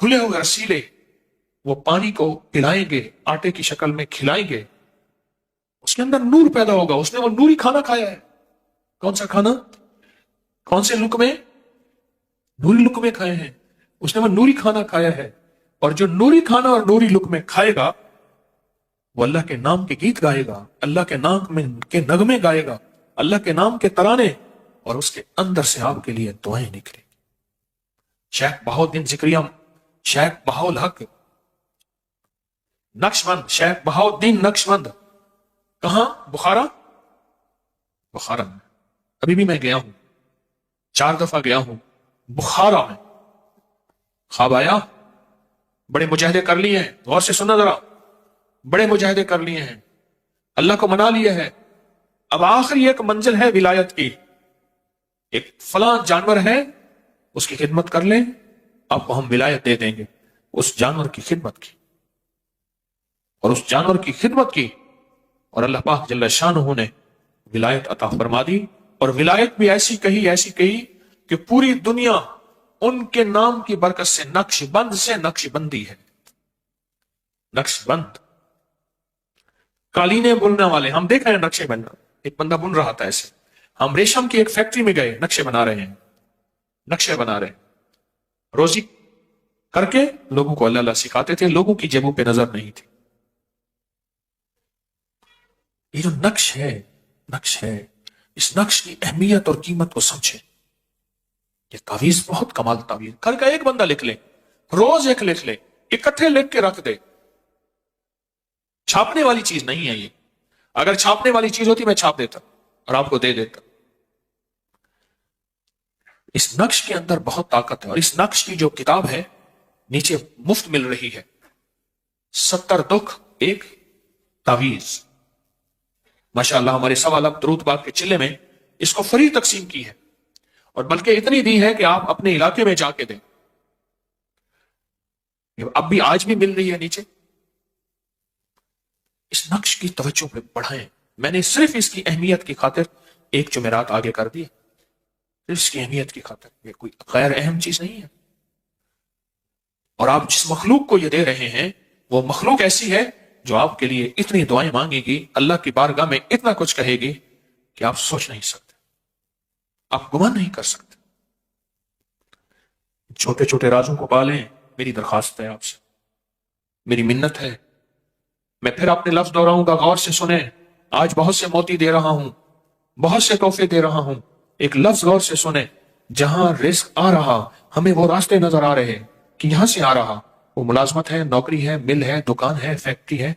گلے ہوئے رسیلے وہ پانی کو پلائیں گے، آٹے کی شکل میں کھلائیں گے، اس کے اندر نور پیدا ہوگا. اس نے وہ نوری کھانا کھایا ہے. کون سا کھانا؟ کون سے لقمے؟ نوری لقمے کھائے ہیں. اس نے وہ نوری کھانا کھایا ہے. اور جو نوری کھانا اور نوری لقمے کھائے گا وہ اللہ کے نام کے گیت گائے گا، اللہ کے نام کے نغمے گائے گا، اللہ کے نام کے ترانے، اور اس کے اندر سے آپ کے لیے دعائیں نکلیں. شیخ بہاؤالدین ذکریہ، شیخ بہاءالحق نقشبند، شیخ بہاؤالدین نقشبند، کہاں؟ بخارا. بخارا میں ابھی بھی میں گیا ہوں، 4 دفعہ گیا ہوں بخارا میں. خواب آیا، بڑے مجاہدے کر لیے ہیں، غور سے سننا ذرا، بڑے مجاہدے کر لیے ہیں، اللہ کو منا لیا ہے. اب آخری ایک منزل ہے ولایت کی. ایک فلاں جانور ہے، اس کی خدمت کر لیں، آپ کو ہم ولایت دے دیں گے. اس جانور کی خدمت کی اور اس جانور کی خدمت کی، اور اللہ پاک جل شانہ نے ولایت عطا فرما دی. اور ولایت بھی ایسی کہی کہ پوری دنیا ان کے نام کی برکت سے نقش بند سے نقش بندی ہے. نقش بند، قالینیں بننے والے، ہم دیکھ رہے ہیں نقشے بننا. ایک بندہ بن رہا تھا ایسے. ہم ریشم کی ایک فیکٹری میں گئے، نقشے بنا رہے ہیں، نقشے بنا رہے ہیں. روزی کر کے لوگوں کو اللہ اللہ سکھاتے تھے، لوگوں کی جیبوں پہ نظر نہیں تھی. یہ جو نقش ہے، اس نقش کی اہمیت اور قیمت کو سمجھے. یہ تعویذ بہت کمال تعویذ. گھر کا ایک بندہ لکھ لے، روز ایک لکھ لے، اکٹھے لکھ کے رکھ دے. چھاپنے والی چیز نہیں ہے یہ. اگر چھاپنے والی چیز ہوتی میں چھاپ دیتا اور آپ کو دے دیتا. اس نقش کے اندر بہت طاقت ہے. اور اس نقش کی جو کتاب ہے نیچے مفت مل رہی ہے، 70 دکھ ایک تعویذ. ماشاءاللہ ہمارے سوالب درود پاک کے چلے میں اس کو فری تقسیم کی ہے، اور بلکہ اتنی دی ہے کہ آپ اپنے علاقے میں جا کے دیں. اب بھی آج بھی مل رہی ہے نیچے. اس نقش کی توجہ پہ بڑھائیں. میں نے صرف اس کی اہمیت کی خاطر ایک جمعرات آگے کر دی، اس کی اہمیت کی خاطر. یہ کوئی غیر اہم چیز نہیں ہے. اور آپ جس مخلوق کو یہ دے رہے ہیں وہ مخلوق ایسی ہے جو آپ کے لیے اتنی دعائیں مانگے گی، اللہ کی بارگاہ میں اتنا کچھ کہے گی کہ آپ سوچ نہیں سکتے، آپ گمان نہیں کر سکتے. چھوٹے چھوٹے رازوں کو پالیں. میری درخواست ہے آپ سے، میری منت ہے. میں پھر اپنے لفظ دہراؤں گا، غور سے سنیں. آج بہت سے موتی دے رہا ہوں، بہت سے تحفے دے رہا ہوں. ایک لفظ غور سے سنیں. جہاں رزق آ رہا، ہمیں وہ راستے نظر آ رہے کہ یہاں سے آ رہا، وہ ملازمت ہے، نوکری ہے، مل ہے، دکان ہے، فیکٹری ہے،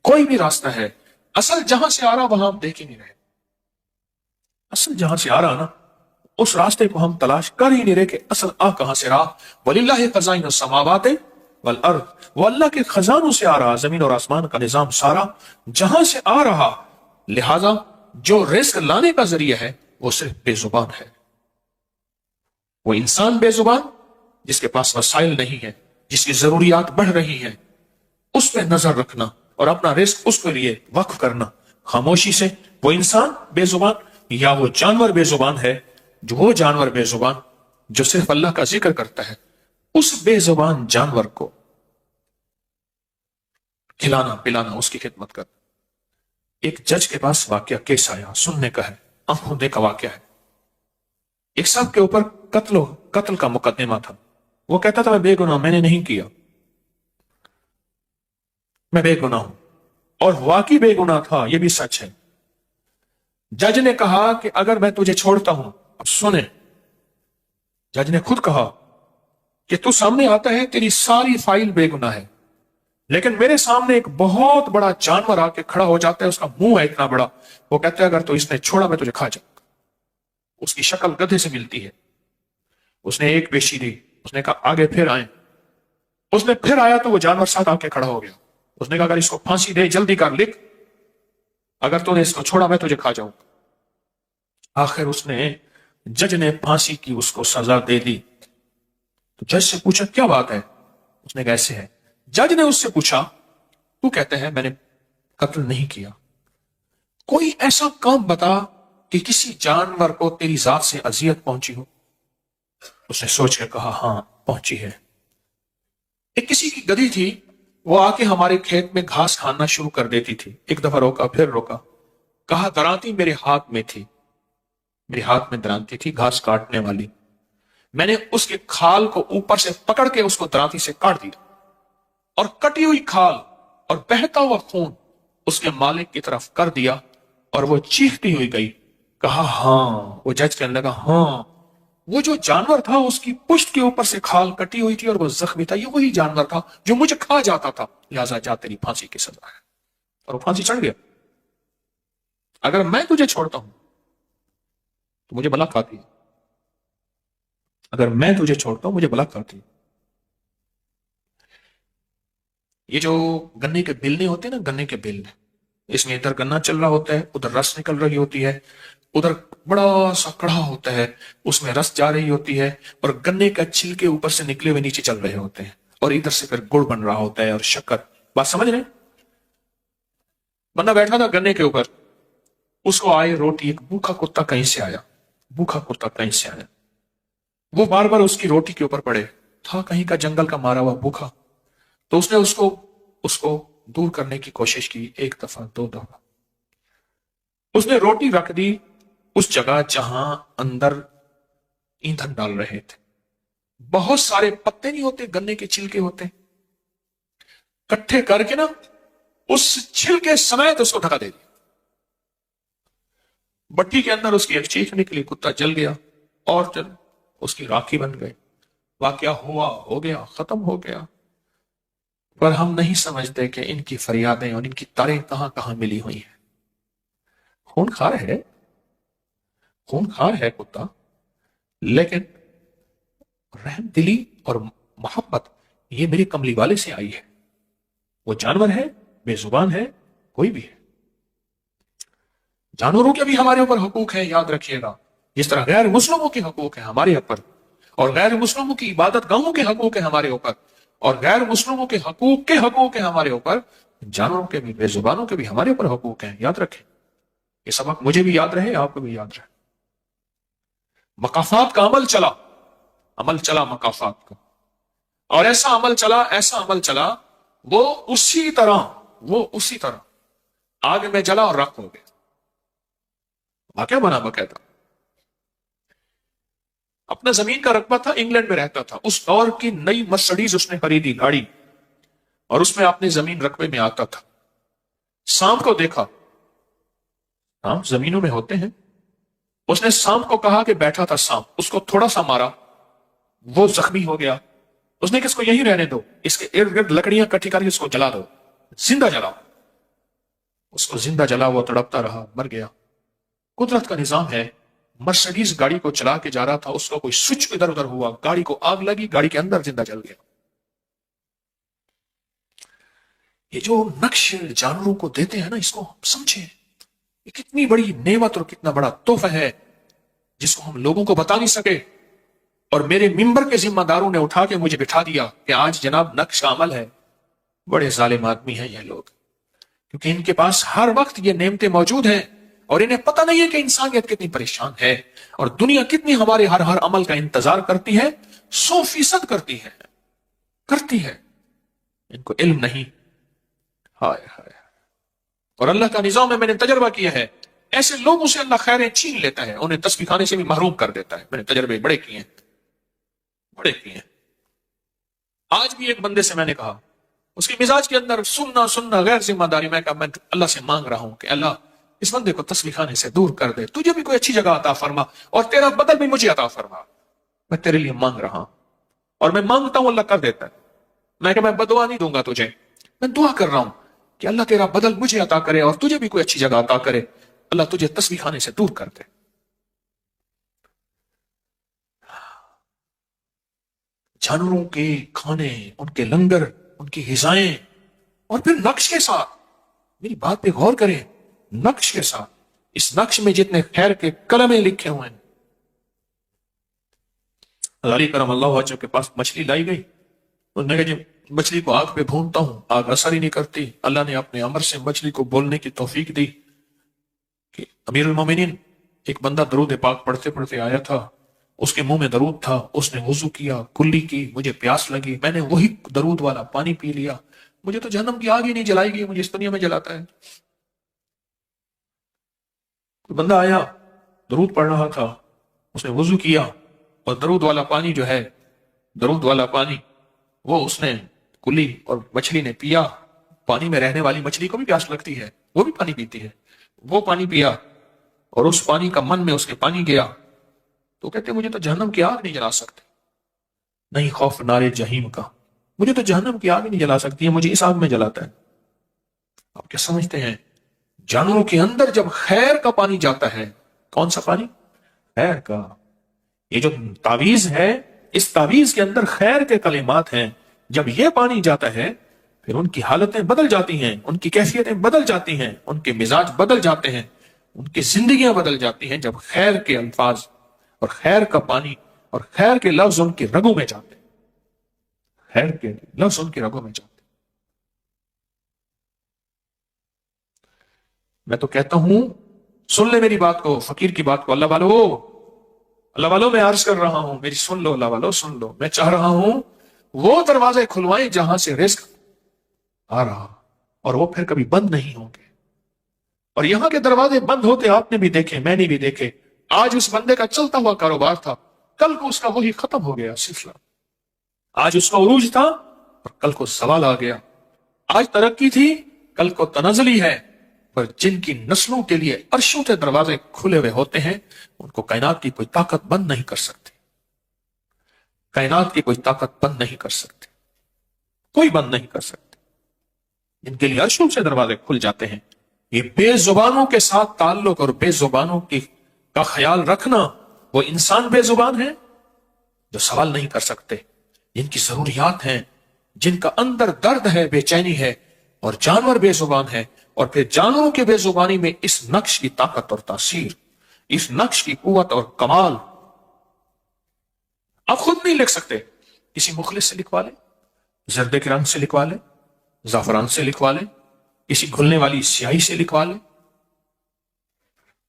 کوئی بھی راستہ ہے. اصل جہاں سے آ رہا وہاں ہم دیکھ ہی نہیں رہے. اصل جہاں سے آ رہا نا، اس راستے کو ہم تلاش کر ہی نہیں رہے کہ اصل آ کہاں سے رہا. وَلِلَّهِ خَزَائِنُ السَّمَاوَاتِ وَالْأَرْضِ، وہ اللہ کے خزانوں سے آ رہا، زمین اور آسمان کا نظام سارا جہاں سے آ رہا. لہذا جو رزق لانے کا ذریعہ ہے وہ صرف بے زبان ہے. وہ انسان بے زبان جس کے پاس وسائل نہیں ہے، جس کی ضروریات بڑھ رہی ہیں، اس پہ نظر رکھنا اور اپنا رزق اس کے لیے وقف کرنا خاموشی سے. وہ انسان بے زبان یا وہ جانور بے زبان ہے، جو وہ جانور بے زبان جو صرف اللہ کا ذکر کرتا ہے، اس بے زبان جانور کو کھلانا پلانا، اس کی خدمت کرنا. ایک جج کے پاس واقعہ کیس آیا، سننے کا ہے، آنکھوں دیکھا واقعہ ہے. ایک صاحب کے اوپر قتل کا مقدمہ تھا. وہ کہتا تھا میں بے گناہ، میں نے نہیں کیا، میں بے گناہ ہوں. اور واقعی بے گناہ تھا، یہ بھی سچ ہے. جج نے کہا کہ اگر میں تجھے چھوڑتا ہوں، اب سنیں، جج نے خود کہا کہ تو سامنے آتا ہے، تیری ساری فائل بے گناہ ہے، لیکن میرے سامنے ایک بہت بڑا جانور آ کے کھڑا ہو جاتا ہے، اس کا منہ ہے اتنا بڑا. وہ کہتا ہے اگر تو اس نے چھوڑا میں تجھے کھا جاؤں. اس کی شکل گدھے سے ملتی ہے. اس نے ایک پیشی دی، اس نے کہا آگے پھر آئیں. اس نے پھر آیا تو وہ جانور ساتھ آ کے کھڑا ہو گیا. اس نے کہا اگر اس کو پھانسی دے، جلدی کر، لکھ، اگر تو نے اس کو چھوڑا میں تجھے کھا جاؤں. آخر جج نے پھانسی کی اس کو سزا دے دی. تو جج سے پوچھا کیا بات ہے؟ اس نے کہا ایسے ہے. جج نے اس سے پوچھا تو کہتے ہیں میں نے قتل نہیں کیا، کوئی ایسا کام بتا کہ کسی جانور کو تیری ذات سے اذیت پہنچی ہو. اس نے سوچ کے کہا ہاں پہنچی ہے. ایک کسی کی گدھی تھی، وہ آ کے ہمارے کھیت میں گھاس کھانا شروع کر دیتی تھی. ایک دفعہ روکا، پھر روکا، کہا درانتی میرے ہاتھ میں تھی، میرے ہاتھ میں درانتی تھی گھاس کاٹنے والی. میں نے اس کے کھال کو اوپر سے پکڑ کے اس کو درانتی سے کاٹ دیا، اور کٹی ہوئی کھال اور بہتا ہوا خون اس کے مالک کی طرف کر دیا، اور وہ چیختی ہوئی گئی. کہا ہاں، وہ جج کہنے لگا ہاں، وہ جو جانور تھا اس کی پشت کے اوپر سے کھال کٹی ہوئی تھی اور وہ زخمی تھا، یہ وہی جانور تھا جو مجھے کھا جاتا تھا، لہذا جا تیری پھانسی کی سزا ہے. اور وہ پھانسی چڑھ گیا. اگر میں تجھے چھوڑتا ہوں تو مجھے بلا کھاتی ہے، اگر میں تجھے چھوڑتا ہوں مجھے بلا کھاتی ہے. یہ جو گنے کے بیلنے ہوتے ہیں نا، گنے کے بیلنے، اس میں ادھر گنا چل رہا ہوتا ہے، ادھر رس نکل رہی ہوتی ہے، ادھر بڑا سا کڑھا ہوتا ہے، اس میں رس جا رہی ہوتی ہے، اور گنے کا چھلکے اوپر سے نکلے ہوئے نیچے چل رہے ہوتے ہیں، اور ادھر سے پھر گڑ بن رہا ہوتا ہے اور شکر. بات سمجھ رہے ہیں؟ بندہ بیٹھا تھا گنے کے اوپر، اس کو آئے روٹی، ایک بھوکا کتا کہیں سے آیا، بھوکا کتا کہیں سے آیا، وہ بار بار اس کی روٹی کے اوپر پڑے، تھا کہیں کا جنگل کا مارا ہوا بھوکا. تو اس نے اس کو دور کرنے کی کوشش کی، ایک دفعہ، دو دفعہ. اس نے روٹی رکھ دی اس جگہ جہاں اندر ایندھن ڈال رہے تھے. بہت سارے پتے نہیں ہوتے، گنے کے چھلکے ہوتے، کٹھے کر کے نا اس چھلکے سمیت اس کو ڈھکا دے دیا. بٹی کے اندر اس کی ایک چیخ نکلی، کتا جل گیا، اور اس کی راکھی بن گئے. واقعہ ہوا، ہو گیا، ختم ہو گیا. پر ہم نہیں سمجھتے کہ ان کی فریادیں اور ان کی تاریں کہاں کہاں ملی ہوئی ہیں. خون خار ہے، خون خار ہے کتا، لیکن رحم دلی اور محبت یہ میری کملی والے سے آئی ہے. وہ جانور ہے، بے زبان ہے، کوئی بھی ہے. جانوروں کے بھی ہمارے اوپر حقوق ہیں، یاد رکھیے گا. جس طرح غیر مسلموں کے حقوق ہیں ہمارے اوپر، اور غیر مسلموں کی عبادت گاہوں کے حقوق ہیں ہمارے اوپر، اور غیر مسلموں کے حقوق ہیں ہمارے اوپر، جانوروں کے بھی، بے زبانوں کے بھی ہمارے اوپر حقوق ہیں. یاد رکھیں، یہ سبق مجھے بھی یاد رہے، آپ کو بھی یاد رہے. مقافات کا عمل چلا مقافات کا، اور ایسا عمل چلا، وہ اسی طرح آگ میں جلا اور راکھ ہو گیا. واقعہ بنا باقاعدہ. اپنا زمین کا رقبہ تھا، انگلینڈ میں رہتا تھا، اس دور کی نئی مرسڈیز اس نے خریدی، گاڑی، اور اس میں اپنے زمین رقبے میں آتا تھا. سانپ کو دیکھا، سانپ زمینوں میں ہوتے ہیں، اس نے سانپ کو کہا کہ بیٹھا تھا سانپ، اس کو تھوڑا سا مارا، وہ زخمی ہو گیا. اس نے کہ اس کو یہیں رہنے دو، اس کے ارد گرد لکڑیاں کٹھی کر کے اس کو جلا دو، زندہ جلاؤ. اس کو زندہ جلا، وہ تڑپتا رہا، مر گیا. قدرت کا نظام ہے، مرسڈیز گاڑی کو چلا کے جا رہا تھا، اس کو کوئی سوئچ ادھر ادھر ہوا، گاڑی کو آگ لگی، گاڑی کے اندر زندہ جل گیا. یہ جو نقش جانوروں کو دیتے ہیں نا، اس کو ہم سمجھیں، یہ کتنی بڑی نعمت اور کتنا بڑا تحفہ ہے جس کو ہم لوگوں کو بتا نہیں سکے. اور میرے ممبر کے ذمہ داروں نے اٹھا کے مجھے بٹھا دیا کہ آج جناب نقش کا عمل ہے. بڑے ظالم آدمی ہیں یہ لوگ، کیونکہ ان کے پاس ہر وقت یہ نعمتیں موجود ہیں، اور انہیں پتہ نہیں ہے کہ انسانیت کتنی پریشان ہے، اور دنیا کتنی ہمارے ہر عمل کا انتظار کرتی ہے، 100% کرتی ہے. ان کو علم نہیں. ہائے ہائے. اور اللہ کا نظام میں میں نے تجربہ کیا ہے، ایسے لوگوں سے اللہ خیریں چھین لیتا ہے، انہیں تسبیح کھانے سے بھی محروم کر دیتا ہے. میں نے تجربے بڑے کیے ہیں. آج بھی ایک بندے سے میں نے کہا، اس کے مزاج کے اندر سننا غیر ذمہ داری. میں کہا میں اللہ سے مانگ رہا ہوں کہ اللہ اس بندے کو تسبیح خانے سے دور کر دے، تجھے بھی کوئی اچھی جگہ عطا فرما، اور تیرا بدل بھی مجھے عطا فرما. میں تیرے لیے مانگ رہا ہوں، اور میں مانگتا ہوں اللہ کر دیتا ہے. میں کہ میں بدعا نہیں دوں گا تجھے، میں دعا کر رہا ہوں کہ اللہ تیرا بدل مجھے عطا کرے اور تجھے بھی کوئی اچھی جگہ عطا کرے، اللہ تجھے تسبیح خانے سے دور کر دے. جانوروں کے کھانے، ان کے لنگر، ان کی غذائیں، اور پھر نقش کے ساتھ. میری بات پہ غور کریں، نقش کے ساتھ. اس نقش میں جتنے خیر کے کلمے لکھے ہوئے ہیں. علی کرم اللہ وجہ کے پاس مچھلی لائی گئی، انہوں نے کہا جی مچھلی کو آگ پہ بھونتا ہوں، آگ اثر ہی نہیں کرتی. اللہ نے اپنے امر سے مچھلی کو بولنے کی توفیق دی کہ امیر المومنین، ایک بندہ درود پاک پڑھتے پڑھتے آیا تھا، اس کے منہ میں درود تھا، اس نے وضو کیا، کلی کی، مجھے پیاس لگی، میں نے وہی درود والا پانی پی لیا، مجھے تو جہنم کی آگ ہی نہیں جلائے گی، مجھے اس دنیا میں جلاتا ہے۔ کوئی بندہ آیا، درود پڑھ رہا تھا، اس نے وضو کیا اور درود والا پانی جو ہے، درود والا پانی وہ اس نے کلی اور مچھلی نے پیا۔ پانی میں رہنے والی مچھلی کو بھی پیاس لگتی ہے، وہ بھی پانی پیتی ہے، وہ پانی پیا اور اس پانی کا من میں اس کے پانی گیا، تو کہتے مجھے تو جہنم کی آگ نہیں جلا سکتے، نہیں خوف نار جہیم کا، مجھے تو جہنم کی آگ نہیں جلا سکتی ہے، مجھے اس آگ میں جلاتا ہے۔ آپ کیا سمجھتے ہیں؟ جانوروں کے اندر جب خیر کا پانی جاتا ہے، کون سا پانی؟ خیر کا۔ یہ جو تعویذ ہے، اس تعویذ کے اندر خیر کے کلمات ہیں، جب یہ پانی جاتا ہے پھر ان کی حالتیں بدل جاتی ہیں، ان کی کیفیتیں بدل جاتی ہیں، ان کے مزاج بدل جاتے ہیں، ان کی زندگیاں بدل جاتی ہیں، جب خیر کے الفاظ اور خیر کا پانی اور خیر کے لفظ ان کی رگوں میں جاتے ہیں، خیر کے لفظ ان کی رگوں میں جاتے ہیں۔ میں تو کہتا ہوں سن لے میری بات کو، فقیر کی بات کو، اللہ والو میں عرض کر رہا ہوں، میری سن لو، اللہ والو سن لو، میں چاہ رہا ہوں وہ دروازے کھلوائیں جہاں سے رزق آ رہا، اور وہ پھر کبھی بند نہیں ہوں گے۔ اور یہاں کے دروازے بند ہوتے آپ نے بھی دیکھے، میں نے بھی دیکھے۔ آج اس بندے کا چلتا ہوا کاروبار تھا، کل کو اس کا وہی ختم ہو گیا سلسلہ۔ آج اس کا عروج تھا اور کل کو زوال آ گیا۔ آج ترقی تھی، کل کو تنزلی ہے۔ پر جن کی نسلوں کے لیے عرشوں کے دروازے کھلے ہوئے ہوتے ہیں، ان کو کائنات کی کوئی طاقت بند نہیں کر سکتی، کائنات کی کوئی طاقت بند نہیں کر سکتی، کوئی بند نہیں کر سکتی۔ جن کے لیے عرشوں سے دروازے کھل جاتے ہیں، یہ بے زبانوں کے ساتھ تعلق اور بے زبانوں کا خیال رکھنا، وہ انسان بے زبان ہے جو سوال نہیں کر سکتے، جن کی ضروریات ہیں، جن کا اندر درد ہے، بے چینی ہے، اور جانور بے زبان ہے، اور پھر جانوروں کے بے زبانی میں اس نقش کی طاقت اور تاثیر، اس نقش کی قوت اور کمال آپ خود نہیں لکھ سکتے، کسی مخلص سے لکھوا لیں، زردے کے رنگ سے لکھوا لیں، زعفران سے لکھوا لیں، کسی گھلنے والی سیاہی سے لکھوا لیں،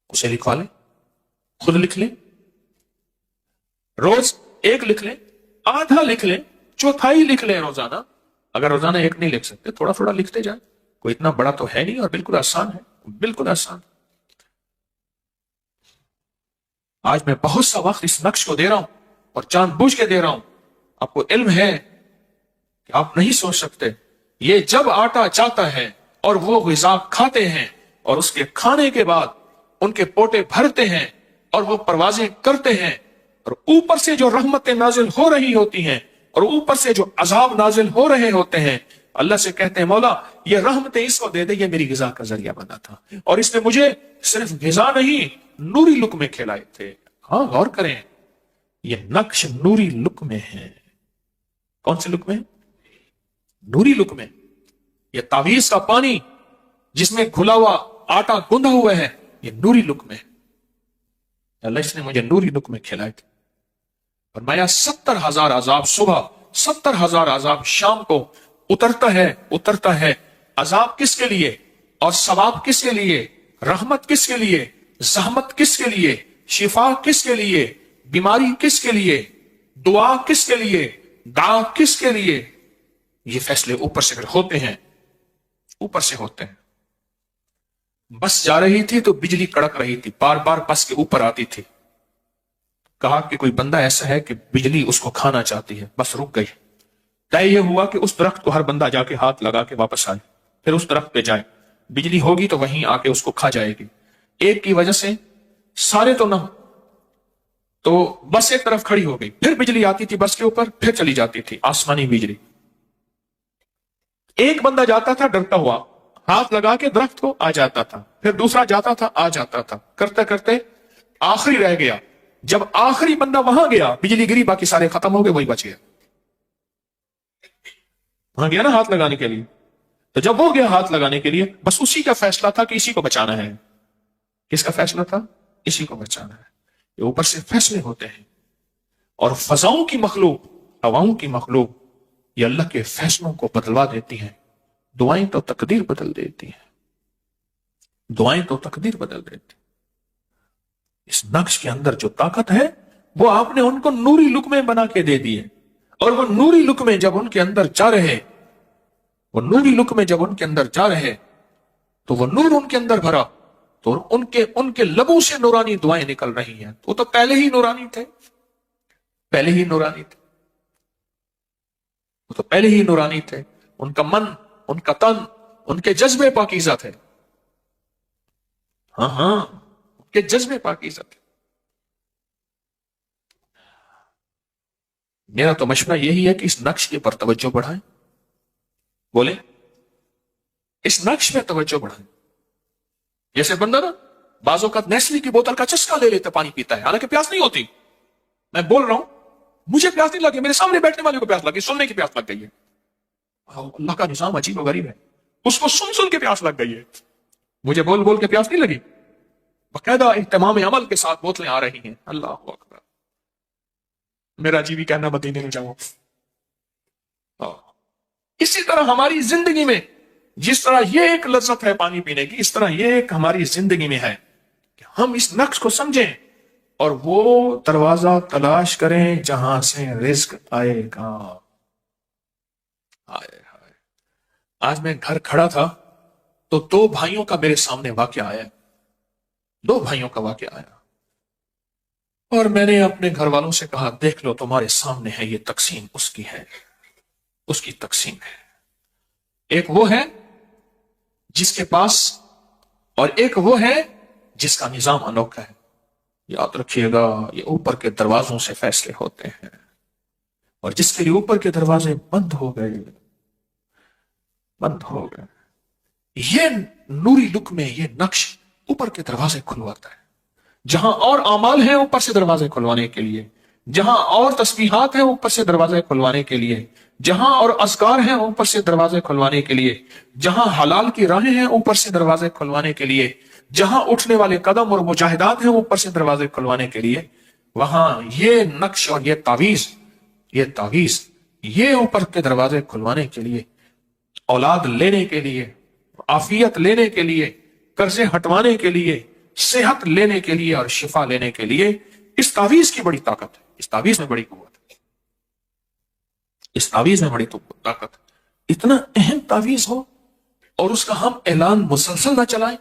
اسے لکھوا لیں، خود لکھ لیں، روز ایک لکھ لیں، آدھا لکھ لیں، چوتھائی لکھ لیں روزانہ۔ اگر روزانہ ایک نہیں لکھ سکتے، تھوڑا تھوڑا لکھتے جائیں، کوئی اتنا بڑا تو ہے نہیں، اور بالکل آسان ہے، بالکل آسان۔ آج میں بہت سا وقت اس نقش کو دے رہا ہوں، اور جان بوجھ کے دے رہا ہوں۔ آپ کو علم ہے کہ آپ نہیں سوچ سکتے، یہ جب آٹا چاہتا ہے اور وہ غذا کھاتے ہیں، اور اس کے کھانے کے بعد ان کے پوٹے بھرتے ہیں اور وہ پروازیں کرتے ہیں، اور اوپر سے جو رحمتیں نازل ہو رہی ہوتی ہیں اور اوپر سے جو عذاب نازل ہو رہے ہوتے ہیں، اللہ سے کہتے ہیں مولا یہ رحمتیں اس کو دے دے، یہ میری غذا کا ذریعہ بنا تھا، اور اس نے مجھے صرف غذا نہیں نوری لقمے کھلائے تھے۔ ہاں غور کریں، یہ نقش نوری لقمے ہیں۔ کون سے لقمے؟ نوری لقمے۔ یہ تعویذ کا پانی جس میں گھلا ہوا آٹا گندھا ہوا ہے، یہ نوری لقمے ہے۔ اللہ اس نے مجھے نوری لقمے کھلائے تھے۔ فرمایا 70,000 عذاب صبح، 70,000 عذاب شام کو اترتا ہے۔ عذاب کس کے لیے اور ثواب کس کے لیے؟ رحمت کس کے لیے؟ زحمت کس کے لیے؟ شفا کس کے لیے؟ بیماری کس کے لیے؟ دعا کس کے لیے؟ دعا کس کے لیے؟ یہ فیصلے اوپر سے ہوتے ہیں، اوپر سے ہوتے ہیں۔ بس جا رہی تھی تو بجلی کڑک رہی تھی، بار بار بس کے اوپر آتی تھی۔ کہا کہ کوئی بندہ ایسا ہے کہ بجلی اس کو کھانا چاہتی ہے، بس رک گئی۔ طے یہ ہوا کہ اس درخت کو ہر بندہ جا کے ہاتھ لگا کے واپس آئے، پھر اس درخت پہ جائے، بجلی ہوگی تو وہیں آ کے اس کو کھا جائے گی۔ ایک کی وجہ سے سارے تو نہ ہو، تو بس ایک طرف کھڑی ہو گئی، پھر بجلی آتی تھی بس کے اوپر، پھر چلی جاتی تھی آسمانی بجلی۔ ایک بندہ جاتا تھا ڈرتا ہوا، ہاتھ لگا کے درخت کو آ جاتا تھا، پھر دوسرا جاتا تھا آ جاتا تھا، کرتے کرتے آخری رہ گیا۔ جب آخری بندہ وہاں گیا، بجلی گری، باقی سارے ختم ہو گئے، وہی بچ گیا۔ وہاں گیا نا ہاتھ لگانے کے لیے، تو جب وہ گیا ہاتھ لگانے کے لیے، بس اسی کا فیصلہ تھا کہ اسی کو بچانا ہے۔ کس کا فیصلہ تھا؟ اسی کو بچانا ہے۔ یہ اوپر سے فیصلے ہوتے ہیں، اور فضاؤں کی مخلوق، ہواؤں کی مخلوق یہ اللہ کے فیصلوں کو بدلوا دیتی ہیں۔ دعائیں تو تقدیر بدل دیتی ہیں، دعائیں تو تقدیر بدل دیتی ہیں۔ اس نقش کے اندر جو طاقت ہے وہ آپ نے ان کو نوری لقمے بنا کے دے دیے، اور وہ نوری لقمے جب ان کے اندر جا رہے، وہ نوری لقمے جب ان کے اندر جا رہے تو وہ نور ان کے اندر بھرا، تو ان کے لبوں سے نورانی دعائیں نکل رہی ہیں۔ وہ تو پہلے ہی نورانی تھے، پہلے ہی نورانی تھے، وہ تو پہلے ہی نورانی تھے۔ ان کا من، ان کا تن، ان کے جذبے پاکیزہ تھے۔ ہاں ہاں، ان کے جذبے پاکیزہ تھے۔ میرا تو مشورہ یہی ہے کہ اس نقش کے پر توجہ بڑھائیں، بولے اس نقش میں توجہ بڑھائیں۔ جیسے بندہ نا بعض اوقات نیسلی کی بوتل کا چسکا لے لیتا، پانی پیتا ہے، حالانکہ پیاس نہیں ہوتی۔ میں بول رہا ہوں مجھے پیاس نہیں لگی، میرے سامنے بیٹھنے والے کو پیاس لگی، سننے کی پیاس لگ گئی ہے۔ اللہ کا نظام عجیب و غریب ہے، اس کو سن کے پیاس لگ گئی ہے، مجھے بول بول کے پیاس نہیں لگی۔ باقاعدہ اہتمام عمل کے ساتھ بوتلیں آ رہی ہیں۔ اللہ اکبر، میرا جی بھی کہنا مدینے میں جاؤں۔ اسی طرح ہماری زندگی میں جس طرح یہ ایک لذت ہے پانی پینے کی، اس طرح یہ ایک ہماری زندگی میں ہے کہ ہم اس نقش کو سمجھیں اور وہ دروازہ تلاش کریں جہاں سے رزق آئے گا۔ آج میں گھر کھڑا تھا تو دو بھائیوں کا میرے سامنے واقعہ آیا، دو بھائیوں کا واقعہ آیا، اور میں نے اپنے گھر والوں سے کہا دیکھ لو تمہارے سامنے ہے، یہ تقسیم اس کی ہے، اس کی تقسیم ہے۔ ایک وہ ہے جس کے پاس، اور ایک وہ ہے جس کا نظام انوکھا ہے۔ یاد رکھیے گا یہ اوپر کے دروازوں سے فیصلے ہوتے ہیں، اور جس کے لیے اوپر کے دروازے بند ہو گئے، بند ہو گئے، یہ نوری لقمے، یہ نقش اوپر کے دروازے کھلواتا ہے۔ جہاں اور اعمال ہیں اوپر سے دروازے کھلوانے کے لیے، جہاں اور تسبیحات ہیں اوپر سے دروازے کھلوانے کے لیے، جہاں اور اذکار ہیں اوپر سے دروازے کھلوانے کے لیے، جہاں حلال کی راہیں ہیں اوپر سے دروازے کھلوانے کے لیے، جہاں اٹھنے والے قدم اور مجاہدات ہیں اوپر سے دروازے کھلوانے کے لیے، وہاں یہ نقش اور یہ تعویذ یہ اوپر کے دروازے کھلوانے کے لیے، اولاد لینے کے لیے، عافیت لینے کے لیے، قرضے ہٹوانے کے لیے، صحت لینے کے لیے اور شفا لینے کے لیے، اس تعویذ کی بڑی طاقت ہے، اس تعویذ میں بڑی قوت ہے، اس تعویذ میں بڑی طاقت ہے۔ اتنا اہم تعویذ ہو اور اس کا ہم اعلان مسلسل نہ چلائیں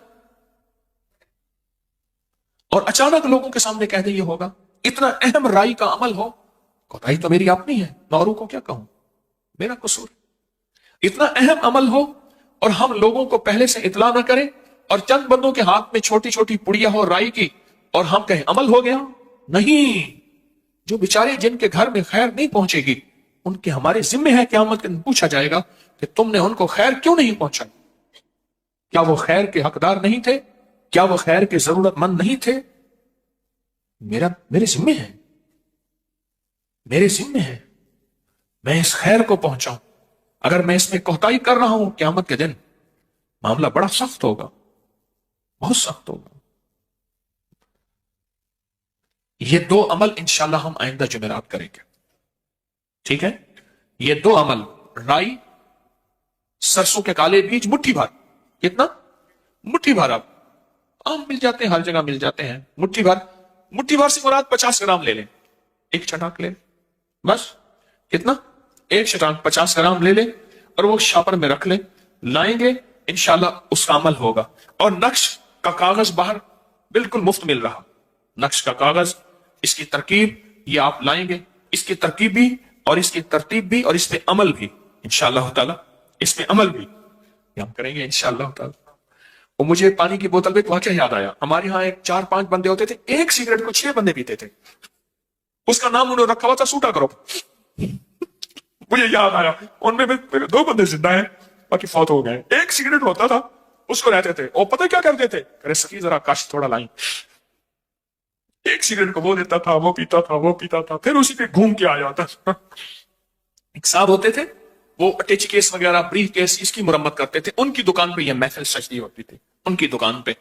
اور اچانک لوگوں کے سامنے کہہ دیں یہ ہوگا۔ اتنا اہم رائی کا عمل ہو، کوتاہی تو میری اپنی ہے، میں اوروں کو کیا کہوں، میرا قصور۔ اتنا اہم عمل ہو اور ہم لوگوں کو پہلے سے اطلاع نہ کریں، اور چند بندوں کے ہاتھ میں چھوٹی چھوٹی پڑیا ہو رائی کی، اور ہم کہیں عمل ہو گیا۔ نہیں، جو بیچارے جن کے گھر میں خیر نہیں پہنچے گی، ان کے ہمارے ذمہ ہے قیامت کے دن پوچھا جائے گا کہ تم نے ان کو خیر کیوں نہیں پہنچائی؟ کیا وہ خیر کے حقدار نہیں تھے؟ کیا وہ خیر کے ضرورت مند نہیں تھے؟ میرے ذمہ ہے، میرے ذمہ ہے میں اس خیر کو پہنچاؤں۔ اگر میں اس میں کوتاہی کر رہا ہوں، قیامت کے دن معاملہ بڑا سخت ہوگا، بہت سخت ہوگا۔ یہ دو عمل انشاءاللہ ہم آئندہ جمعرات کریں گے، ٹھیک ہے؟ یہ دو عمل، رائی، سرسوں کے کالے بیج مٹھی بھر، کتنا؟ مٹھی بھر، اب عام مل جاتے ہیں، ہر جگہ مل جاتے ہیں، مٹھی بھر۔ مٹھی بھر سے مراد 50 گرام لے لیں، ایک چٹاک لے لیں، بس کتنا؟ ایک چٹاک 50 گرام لے لیں، اور وہ شاپر میں رکھ لیں، لائیں گے انشاءاللہ اس کا عمل ہوگا۔ اور نقش کا کاغذ باہر بالکل مفت مل رہا، نقش کا کاغذ، اس کی ترکیب، یہ آپ لائیں گے، اس کی ترکیب بھی اور اس کی ترتیب بھی اور اس پہ عمل بھی انشاءاللہ تعالی، اس پہ عمل بھی یہ ہم کریں گے انشاءاللہ تعالی۔ وہ مجھے پانی کی بوتل پہ ایک واقعہ یاد آیا۔ ہمارے ہاں ایک 4-5 بندے ہوتے تھے، ایک سگریٹ کو 6 بندے پیتے تھے، اس کا نام انہوں نے رکھا ہوا تھا سوٹا گروپ۔ مجھے یاد آیا، ان میں میرے 2 بندے زندہ ہیں، باقی فوت ہو گئے۔ ایک سگریٹ ہوتا تھا، اس کو رہتے تھے، اور پتہ کیا کرتے تھے، کرے سکی ذرا کاش تھوڑا لائیں، ایک سگریٹ کو وہ دیتا تھا، وہ پیتا تھا، وہ پیتا تھا، پھر اسی پہ گھوم کے آ جاتا تھا۔ ایک صاحب ہوتے تھے، وہ اٹیچی کیس وغیرہ، بریف کیس، اس کی مرمت کرتے تھے، ان کی دکان پہ یہ محفل سجدی ہوتی تھی، ان کی دکان پہ،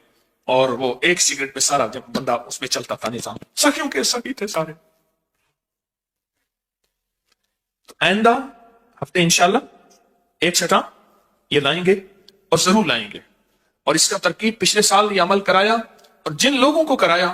اور وہ ایک سگریٹ پہ سارا جب بندہ اس میں چلتا تھا نظام، سخیوں کے سخی تھے سارے۔ تو آئندہ ہفتے انشاءاللہ ایک چھٹا یہ لائیں گے، اور ضرور لائیں گے، اور اس کا ترکیب پچھلے سال یہ عمل کرایا، اور جن لوگوں کو کرایا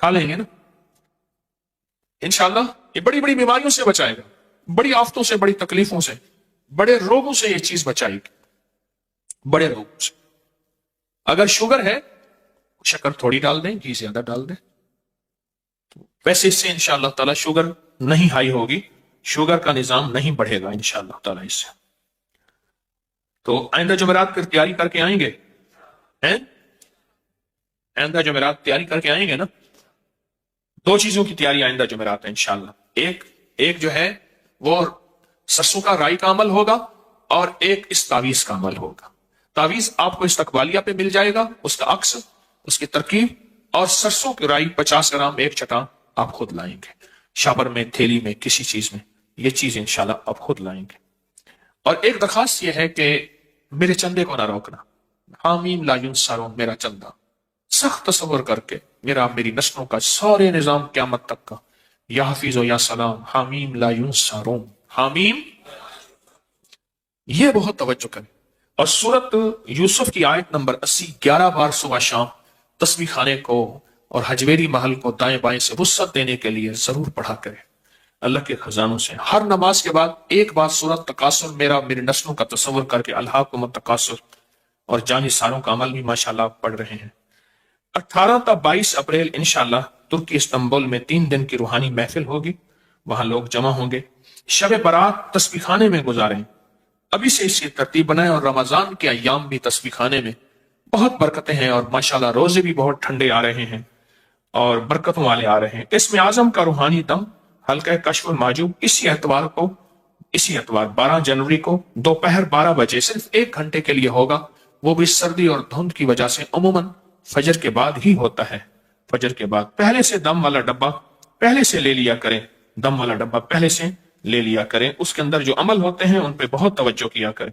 کھا لیں گے نا انشاءاللہ. یہ بڑی بڑی بیماریوں سے بچائے گا, بڑی آفتوں سے, بڑی تکلیفوں سے, بڑے روگوں سے یہ چیز بچائے گی, بڑے روگوں سے. اگر شوگر ہے شکر تھوڑی ڈال دیں, گھی زیادہ ڈال دیں. ویسے اس سے انشاءاللہ تعالی شوگر نہیں ہائی ہوگی, شوگر کا نظام نہیں بڑھے گا انشاءاللہ تعالی اس سے. تو آئندہ جمعرات پھر تیاری کر کے آئیں گے, آئندہ جمعرات تیاری کر کے آئیں گے نا. دو چیزوں کی تیاری آئندہ جمعرات ہے انشاءاللہ. ایک جو ہے وہ سرسوں کا رائی کا عمل ہوگا, اور ایک اس تعویذ کا عمل ہوگا. تعویذ آپ کو استقبالیہ پہ مل جائے گا, اس کا عکس, اس کی ترکیب, اور سرسوں کی رائی 50 گرام ایک چٹان آپ خود لائیں گے, شاپر میں, تھیلی میں, کسی چیز میں. یہ چیز انشاءاللہ آپ خود لائیں گے. اور ایک درخواست یہ ہے کہ میرے چندے کو نہ روکنا. حامیم لا ینصرون, میرا چندہ سخت تصور کر کے میری نسلوں کا سارے نظام قیامت تک کا, یا حفیظ و یا سلام, حامیم لا ینصرون, حامیم. یہ بہت توجہ کریں. اور سورت یوسف کی آیت نمبر 80 11 بار صبح شام تسبیح خانے کو اور حجویری محل کو دائیں بائیں سے وسعت دینے کے لیے ضرور پڑھا کریں. اللہ کے خزانوں سے ہر نماز کے بعد ایک بار سورت تکاثر, میری نسلوں کا تصور کر کے, الہاکم التکاثر, اور جانی ساروں کا عمل بھی ماشاءاللہ پڑھ رہے ہیں. 18 تا 22 اپریل انشاءاللہ ترکی استنبول میں 3 دن کی روحانی محفل ہوگی, وہاں لوگ جمع ہوں گے. شب برات تسبیح خانے میں گزاریں, ابھی سے اس کی ترتیب بنائیں. اور رمضان کے ایام بھی تسبیح خانے میں بہت برکتیں ہیں, اور ماشاءاللہ روزے بھی بہت ٹھنڈے آ رہے ہیں اور برکتوں والے آ رہے ہیں. اسم اعظم کا روحانی دم حلقہ کشف المحجوب اسی اتوار 12 جنوری کو دوپہر 12 بجے صرف 1 گھنٹے کے لیے ہوگا. وہ بھی سردی اور دھند کی وجہ سے عموماً فجر کے بعد ہی ہوتا ہے. فجر کے بعد پہلے سے دم والا ڈبہ پہلے سے لے لیا کریں, دم والا ڈبہ پہلے سے لے لیا کریں. اس کے اندر جو عمل ہوتے ہیں ان پہ بہت توجہ کیا کریں.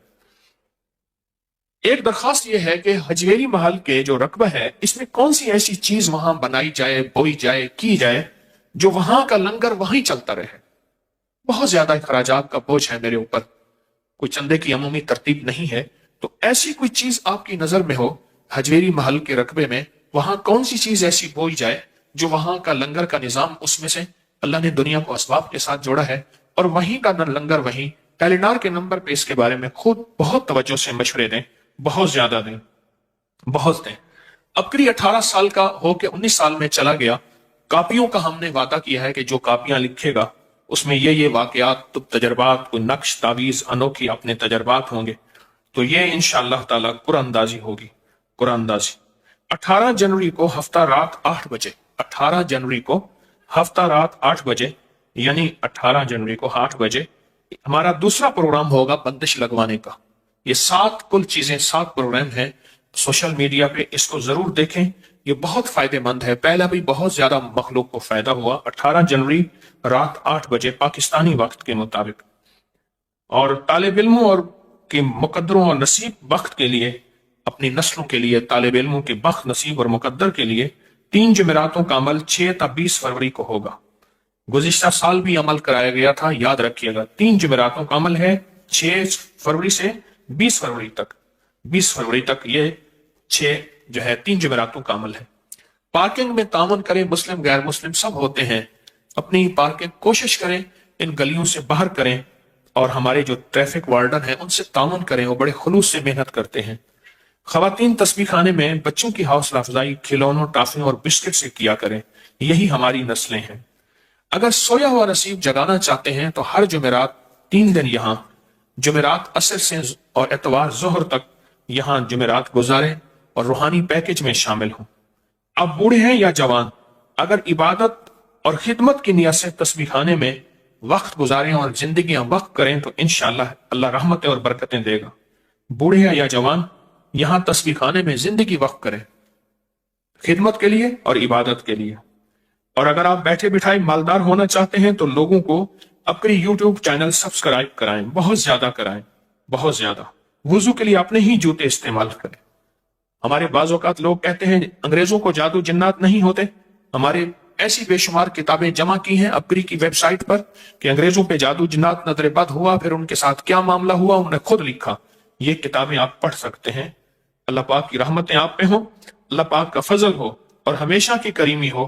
ایک درخواست یہ ہے کہ حجویری محل کے جو رقبہ ہے, اس میں کون سی ایسی چیز وہاں بنائی جائے, بوئی جائے, کی جائے, جو وہاں کا لنگر وہیں چلتا رہے. بہت زیادہ اخراجات کا بوجھ ہے میرے اوپر, کوئی چندے کی عمومی ترتیب نہیں ہے. تو ایسی کوئی چیز آپ کی نظر میں ہو حجویری محل کے رقبے میں, وہاں کون سی چیز ایسی بوئی جائے جو وہاں کا لنگر کا نظام, اس میں سے اللہ نے دنیا کو اسباب کے ساتھ جوڑا ہے, اور وہیں کا لنگر وہیں. ٹیلیڈار کے نمبر پہ اس کے بارے میں خود بہت توجہ سے مشورے دیں, بہت زیادہ دیں, بہت دیں. ابکری 18 سال کا ہو کے 19 سال میں چلا گیا. کاپیوں کا ہم نے وعدہ کیا ہے کہ جو کاپیاں لکھے گا اس میں یہ واقعات, تجربات, کوئی نقش, تعویذ, انوکھی اپنے تجربات ہوں گے. تو یہ انشاءاللہ تعالی قرآن اندازی ہوگی, قرآن اندازی. 18 جنوری کو ہفتہ رات 8 بجے, 18 جنوری کو ہفتہ رات 8 بجے, یعنی 18 جنوری کو 8 بجے ہمارا دوسرا پروگرام ہوگا بندش لگوانے کا. یہ 7 کل چیزیں, 7 پروگرام ہیں سوشل میڈیا پہ, اس کو ضرور دیکھیں, یہ بہت فائدہ مند ہے. پہلا بھی بہت زیادہ مخلوق کو فائدہ ہوا. 18 جنوری رات 8 بجے پاکستانی وقت کے مطابق. اور طالب علموں اور کے مقدروں اور نصیب وقت کے لیے, اپنی نسلوں کے لیے, طالب علموں کے بخت, نصیب اور مقدر کے لیے 3 جمعراتوں کا عمل 6 تا 20 فروری کو ہوگا. گزشتہ سال بھی عمل کرایا گیا تھا, یاد رکھیے گا. 3 جمعراتوں کا عمل ہے 6 فروری سے 20 فروری تک. 20 فروری تک یہ 6 جو ہے 3 جمعراتوں کا عمل ہے. پارکنگ میں تعاون کریں, مسلم غیر مسلم سب ہوتے ہیں. اپنی پارکنگ کوشش کریں ان گلیوں سے باہر کریں, اور ہمارے جو ٹریفک وارڈن ہیں ان سے تعاون کریں, وہ بڑے خلوص سے محنت کرتے ہیں. خواتین تسبیح خانے میں بچوں کی حوصلہ افزائی کھلونوں, ٹافیوں اور بسکٹ سے کیا کریں, یہی ہماری نسلیں ہیں. اگر سویا ہوا نصیب جگانا چاہتے ہیں تو ہر جمعرات 3 دن یہاں, جمعرات عصر سے اور اتوار ظہر تک یہاں جمعرات گزاریں اور روحانی پیکج میں شامل ہوں. اب بوڑھے ہیں یا جوان, اگر عبادت اور خدمت کی نیت سے تسبیح خانے میں وقت گزاریں اور زندگیاں وقف کریں تو انشاءاللہ اللہ رحمتیں اور برکتیں دے گا. بوڑھے ہیں یا جوان, یہاں تسبیح خانے میں زندگی وقف کریں خدمت کے لیے اور عبادت کے لیے. اور اگر آپ بیٹھے بٹھائے مالدار ہونا چاہتے ہیں تو لوگوں کو اپنی یوٹیوب چینل سبسکرائب کرائیں, بہت زیادہ کرائیں, بہت زیادہ. وضو کے لیے اپنے ہی جوتے استعمال کریں. ہمارے بعض اوقات لوگ کہتے ہیں انگریزوں کو جادو جنات نہیں ہوتے. ہمارے ایسی بے شمار کتابیں جمع کی ہیں اپگری کی ویب سائٹ پر کہ انگریزوں پہ جادو جنات نظر بد ہوا, پھر ان کے ساتھ کیا معاملہ ہوا, انہوں نے خود لکھا. یہ کتابیں آپ پڑھ سکتے ہیں. اللہ پاک کی رحمتیں آپ پہ ہوں, اللہ پاک کا فضل ہو اور ہمیشہ کی کریمی ہو.